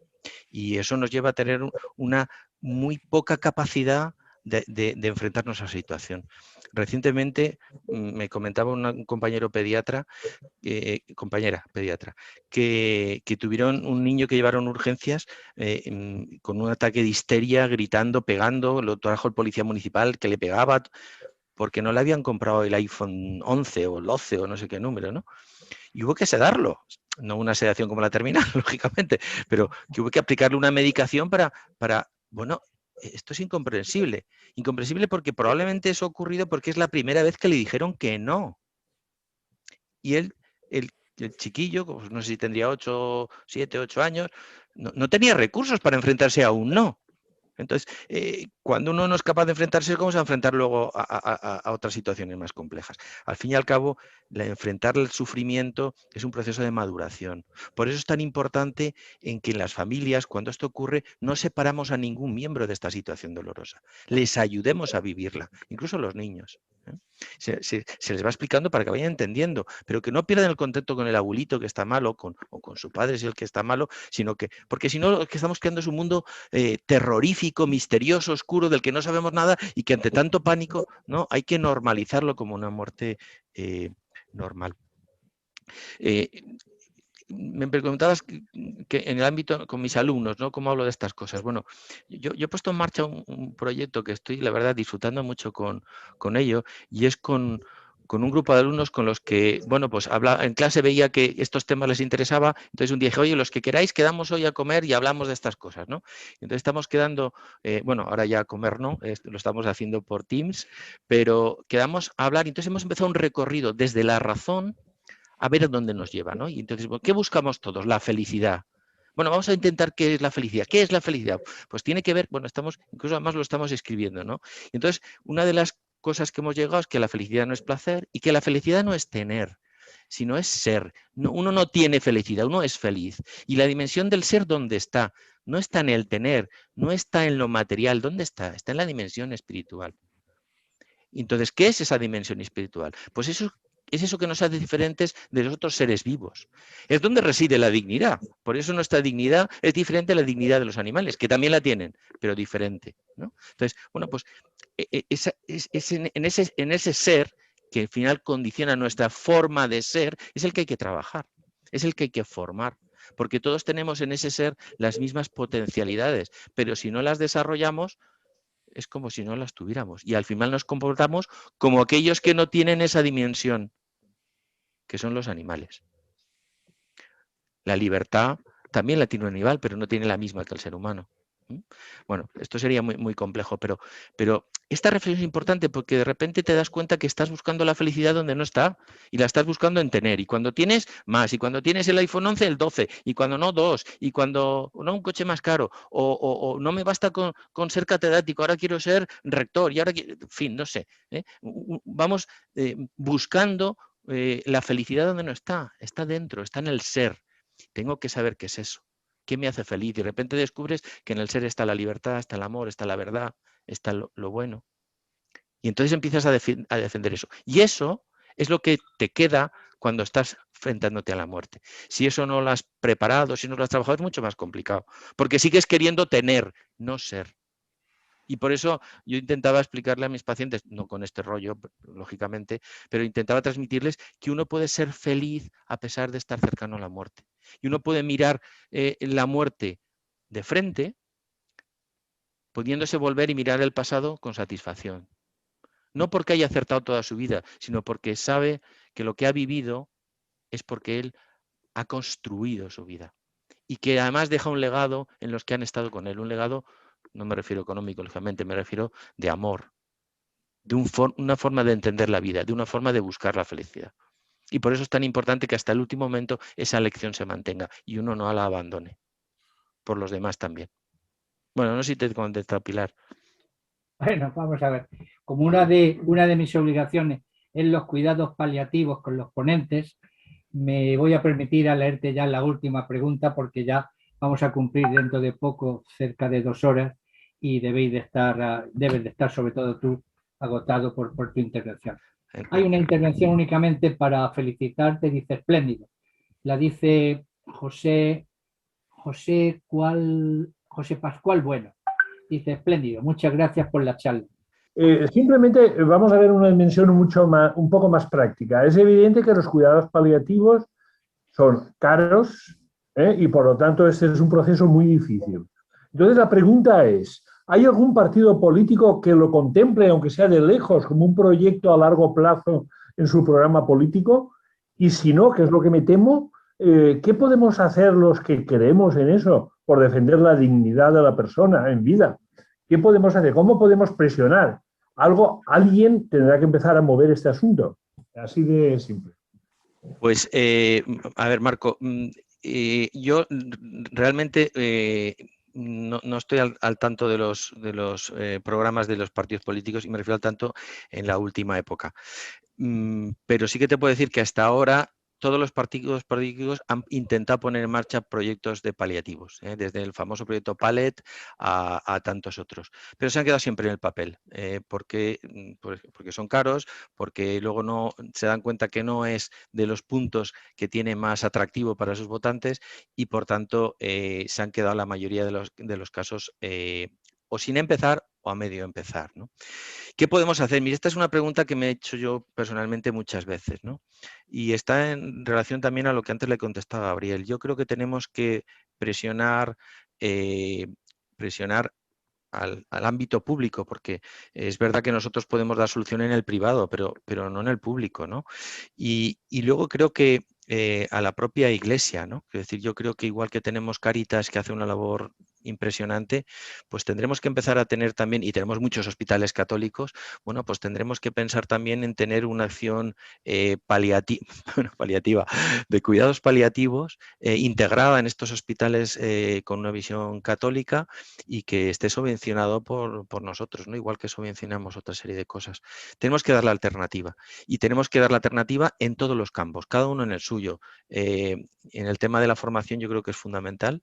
Y eso nos lleva a tener una muy poca capacidad de enfrentarnos a esa situación. Recientemente me comentaba un compañera pediatra, que tuvieron un niño que llevaron urgencias con un ataque de histeria, gritando, pegando, lo trajo el policía municipal que le pegaba porque no le habían comprado el iPhone 11 o el 12 o no sé qué número, ¿no? Y hubo que sedarlo, no una sedación como la terminal, lógicamente, pero que hubo que aplicarle una medicación para bueno, esto es incomprensible. Incomprensible porque probablemente eso ha ocurrido porque es la primera vez que le dijeron que no. Y el chiquillo, pues no sé si tendría 7, 8 años, no tenía recursos para enfrentarse a un no. Entonces, cuando uno no es capaz de enfrentarse, ¿cómo se va a enfrentar luego a otras situaciones más complejas? Al fin y al cabo, enfrentar el sufrimiento es un proceso de maduración. Por eso es tan importante en que en las familias, cuando esto ocurre, no separamos a ningún miembro de esta situación dolorosa. Les ayudemos a vivirla, incluso los niños. Se les va explicando para que vayan entendiendo, pero que no pierdan el contacto con el abuelito que está malo o con su padre si es el que está malo, sino que, porque si no, lo que estamos creando es un mundo terrorífico, misterioso, oscuro, del que no sabemos nada y que ante tanto pánico, ¿no? Hay que normalizarlo como una muerte normal. Me preguntabas que en el ámbito con mis alumnos, ¿no? ¿Cómo hablo de estas cosas? Bueno, yo he puesto en marcha un proyecto que estoy, la verdad, disfrutando mucho con ello, y es con un grupo de alumnos con los que, bueno, pues en clase veía que estos temas les interesaba, entonces un día dije, oye, los que queráis, quedamos hoy a comer y hablamos de estas cosas, ¿no? Entonces estamos quedando, bueno, ahora ya a comer no, lo estamos haciendo por Teams, pero quedamos a hablar, y entonces hemos empezado un recorrido desde la razón a ver a dónde nos lleva, ¿no? Y entonces, ¿qué buscamos todos? La felicidad. Bueno, vamos a intentar qué es la felicidad. ¿Qué es la felicidad? Pues tiene que ver, bueno, incluso además lo estamos escribiendo, ¿no? Entonces, una de las cosas que hemos llegado es que la felicidad no es placer y que la felicidad no es tener, sino es ser. Uno no tiene felicidad, uno es feliz. Y la dimensión del ser, ¿dónde está? No está en el tener, no está en lo material. ¿Dónde está? Está en la dimensión espiritual. Entonces, ¿qué es esa dimensión espiritual? Pues eso es eso que nos hace diferentes de los otros seres vivos. Es donde reside la dignidad. Por eso nuestra dignidad es diferente a la dignidad de los animales, que también la tienen, pero diferente, ¿no? Entonces, bueno, pues es en ese ser que al final condiciona nuestra forma de ser, es el que hay que trabajar, es el que hay que formar. Porque todos tenemos en ese ser las mismas potencialidades, pero si no las desarrollamos, es como si no las tuviéramos. Y al final nos comportamos como aquellos que no tienen esa dimensión, que son los animales. La libertad también la tiene un animal, pero no tiene la misma que el ser humano. Bueno, esto sería muy, muy complejo, pero esta reflexión es importante porque de repente te das cuenta que estás buscando la felicidad donde no está y la estás buscando en tener. Y cuando tienes más, y cuando tienes el iPhone 11, el 12, y cuando no, 2, y cuando no, un coche más caro, o no me basta con ser catedrático, ahora quiero ser rector, y ahora quiero, en fin, no sé. Vamos buscando la felicidad donde no está, está dentro, está en el ser. Tengo que saber qué es eso. ¿Qué me hace feliz? Y de repente descubres que en el ser está la libertad, está el amor, está la verdad, está lo bueno. Y entonces empiezas a defender eso. Y eso es lo que te queda cuando estás enfrentándote a la muerte. Si eso no lo has preparado, si no lo has trabajado, es mucho más complicado. Porque sigues queriendo tener, no ser. Y por eso yo intentaba explicarle a mis pacientes, no con este rollo, lógicamente, pero intentaba transmitirles que uno puede ser feliz a pesar de estar cercano a la muerte. Y uno puede mirar la muerte de frente, pudiéndose volver y mirar el pasado con satisfacción. No porque haya acertado toda su vida, sino porque sabe que lo que ha vivido es porque él ha construido su vida. Y que además deja un legado en los que han estado con él. Un legado, no me refiero económico, lógicamente, me refiero de amor, de una forma de entender la vida, de una forma de buscar la felicidad. Y por eso es tan importante que hasta el último momento esa lección se mantenga y uno no la abandone. Por los demás también. Bueno, no sé si te he contestado, Pilar. Bueno, vamos a ver. Como una de mis obligaciones es los cuidados paliativos con los ponentes, me voy a permitir a leerte ya la última pregunta porque ya vamos a cumplir dentro de poco cerca de 2 horas y debes de estar sobre todo tú agotado por tu intervención. Hay una intervención únicamente para felicitarte, dice espléndido. La dice José Pascual Bueno. Dice espléndido, muchas gracias por la charla. Simplemente vamos a ver una dimensión un poco más práctica. Es evidente que los cuidados paliativos son caros y por lo tanto este es un proceso muy difícil. Entonces la pregunta es, ¿hay algún partido político que lo contemple, aunque sea de lejos, como un proyecto a largo plazo en su programa político? Y si no, que es lo que me temo, ¿qué podemos hacer los que creemos en eso por defender la dignidad de la persona en vida? ¿Qué podemos hacer? ¿Cómo podemos presionar? Alguien tendrá que empezar a mover este asunto. Así de simple. Pues, a ver, Marco, yo realmente no estoy al tanto de los programas de los partidos políticos y me refiero al tanto en la última época. Pero sí que te puedo decir que hasta ahora todos los partidos políticos han intentado poner en marcha proyectos de paliativos, desde el famoso proyecto Palet a tantos otros. Pero se han quedado siempre en el papel, porque son caros, porque luego no se dan cuenta que no es de los puntos que tiene más atractivo para sus votantes y por tanto se han quedado la mayoría de los casos o sin empezar o a medio empezar, ¿no? ¿Qué podemos hacer? Mira, esta es una pregunta que me he hecho yo personalmente muchas veces, ¿no? Y está en relación también a lo que antes le contestaba Gabriel. Yo creo que tenemos que presionar al ámbito público, porque es verdad que nosotros podemos dar solución en el privado, pero no en el público, ¿no? Y luego creo que a la propia Iglesia, ¿no? Es decir, yo creo que igual que tenemos Cáritas que hace una labor impresionante, pues tendremos que empezar a tener también, y tenemos muchos hospitales católicos, bueno, pues tendremos que pensar también en tener una acción paliativa, de cuidados paliativos, integrada en estos hospitales con una visión católica y que esté subvencionado por nosotros, ¿no? Igual que subvencionamos otra serie de cosas. Tenemos que dar la alternativa y tenemos que dar la alternativa en todos los campos, cada uno en el suyo. En el tema de la formación yo creo que es fundamental.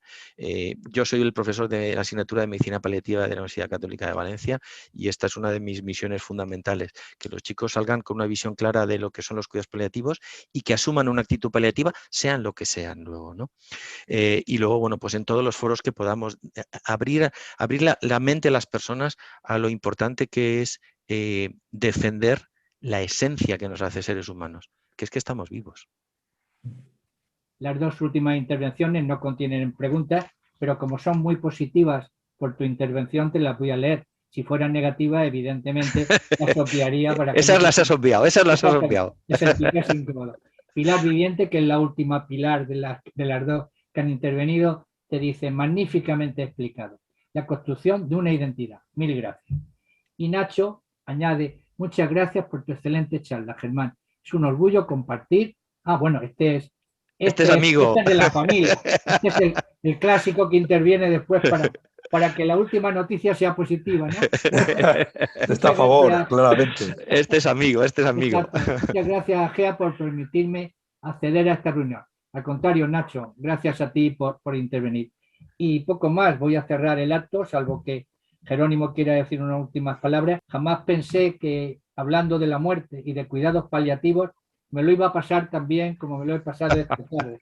Yo soy el profesor de la asignatura de Medicina Paliativa de la Universidad Católica de Valencia y esta es una de mis misiones fundamentales, que los chicos salgan con una visión clara de lo que son los cuidados paliativos y que asuman una actitud paliativa, sean lo que sean luego, ¿no? Y luego, bueno, pues en todos los foros que podamos abrir la mente a las personas a lo importante que es defender la esencia que nos hace seres humanos, que es que estamos vivos. Las 2 últimas intervenciones no contienen preguntas, pero como son muy positivas por tu intervención, te las voy a leer. Si fueran negativas, evidentemente las obviaría. Esas las has obviado, esas las has obviado. Pilar Viviente, que es la última Pilar de las 2 que han intervenido, te dice magníficamente explicado. la construcción de una identidad. Mil gracias. Y Nacho añade, muchas gracias por tu excelente charla, Germán. Es un orgullo compartir. Ah, bueno, este es amigo. Este es de la familia. Este es el clásico que interviene después para que la última noticia sea positiva, ¿no? Está a favor, claramente. Este es amigo. Exacto. Muchas gracias, Gea, por permitirme acceder a esta reunión. Al contrario, Nacho, gracias a ti por intervenir. Y poco más, voy a cerrar el acto, salvo que Jerónimo quiera decir unas últimas palabras. Jamás pensé que, hablando de la muerte y de cuidados paliativos, me lo iba a pasar tan bien como me lo he pasado esta tarde.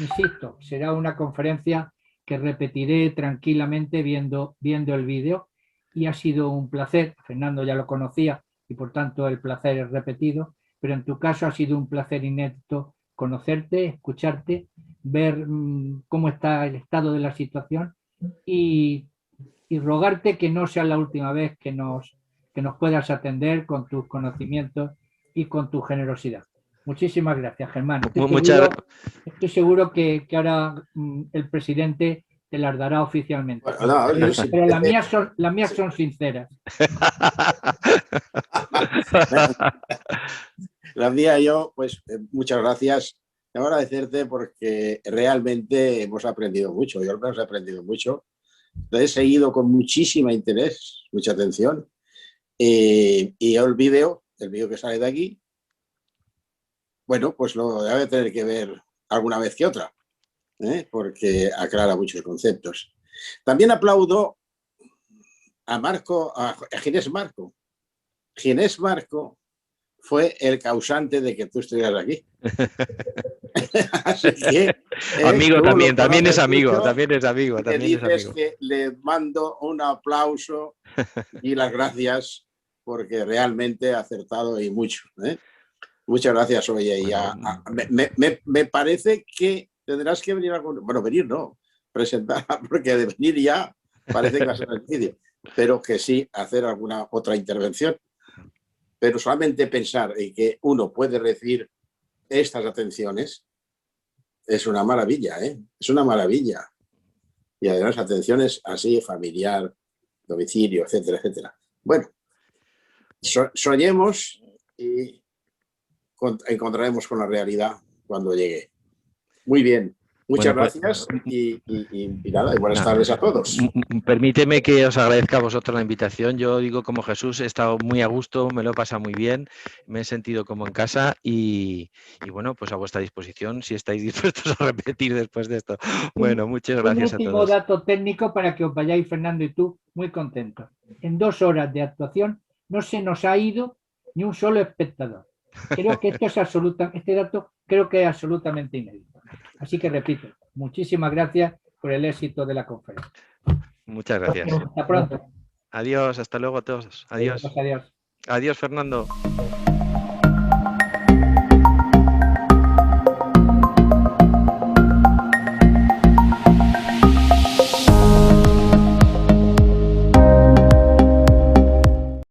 Insisto, será una conferencia que repetiré tranquilamente viendo el vídeo, y ha sido un placer. Fernando ya lo conocía y por tanto el placer es repetido, pero en tu caso ha sido un placer inédito conocerte, escucharte, ver cómo está el estado de la situación y rogarte que no sea la última vez que nos puedas atender con tus conocimientos y con tu generosidad. Muchísimas gracias, Germán. Estoy seguro que ahora el presidente te las dará oficialmente. Bueno, no, pero las mías son sinceras. La mía, yo, pues muchas gracias. Quiero agradecerte porque realmente hemos aprendido mucho. Yo al menos he aprendido mucho. Lo he seguido con muchísimo interés, mucha atención. Y el vídeo que sale de aquí, bueno, pues lo debe tener que ver alguna vez que otra, porque aclara muchos conceptos. También aplaudo a Ginés Marco. Ginés Marco fue el causante de que tú estuvieras aquí. Así que, amigo también es amigo. Te dices que le mando un aplauso y las gracias porque realmente ha acertado y mucho. Muchas gracias, oye. Me parece que tendrás que venir venir no, presentar, porque de venir ya parece que va a ser difícil, pero que sí hacer alguna otra intervención. Pero solamente pensar en que uno puede recibir estas atenciones es una maravilla, es una maravilla. Y además atenciones así, familiar, domicilio, etcétera, etcétera. Bueno, soñemos y encontraremos con la realidad cuando llegue. Muy bien. Muchas gracias y nada, y buenas tardes a todos. Permíteme que os agradezca a vosotros la invitación. Yo digo como Jesús, he estado muy a gusto, me lo he pasado muy bien, me he sentido como en casa y bueno, pues a vuestra disposición si estáis dispuestos a repetir después de esto. Bueno, muchas gracias a todos. Un último dato técnico para que os vayáis, Fernando y tú, muy contentos. En 2 horas de actuación no se nos ha ido ni un solo espectador. Creo que este dato creo que es absolutamente inédito. Así que repito, muchísimas gracias por el éxito de la conferencia. Muchas gracias. Hasta pronto. Adiós, hasta luego a todos. Adiós. Adiós. Adiós, Fernando.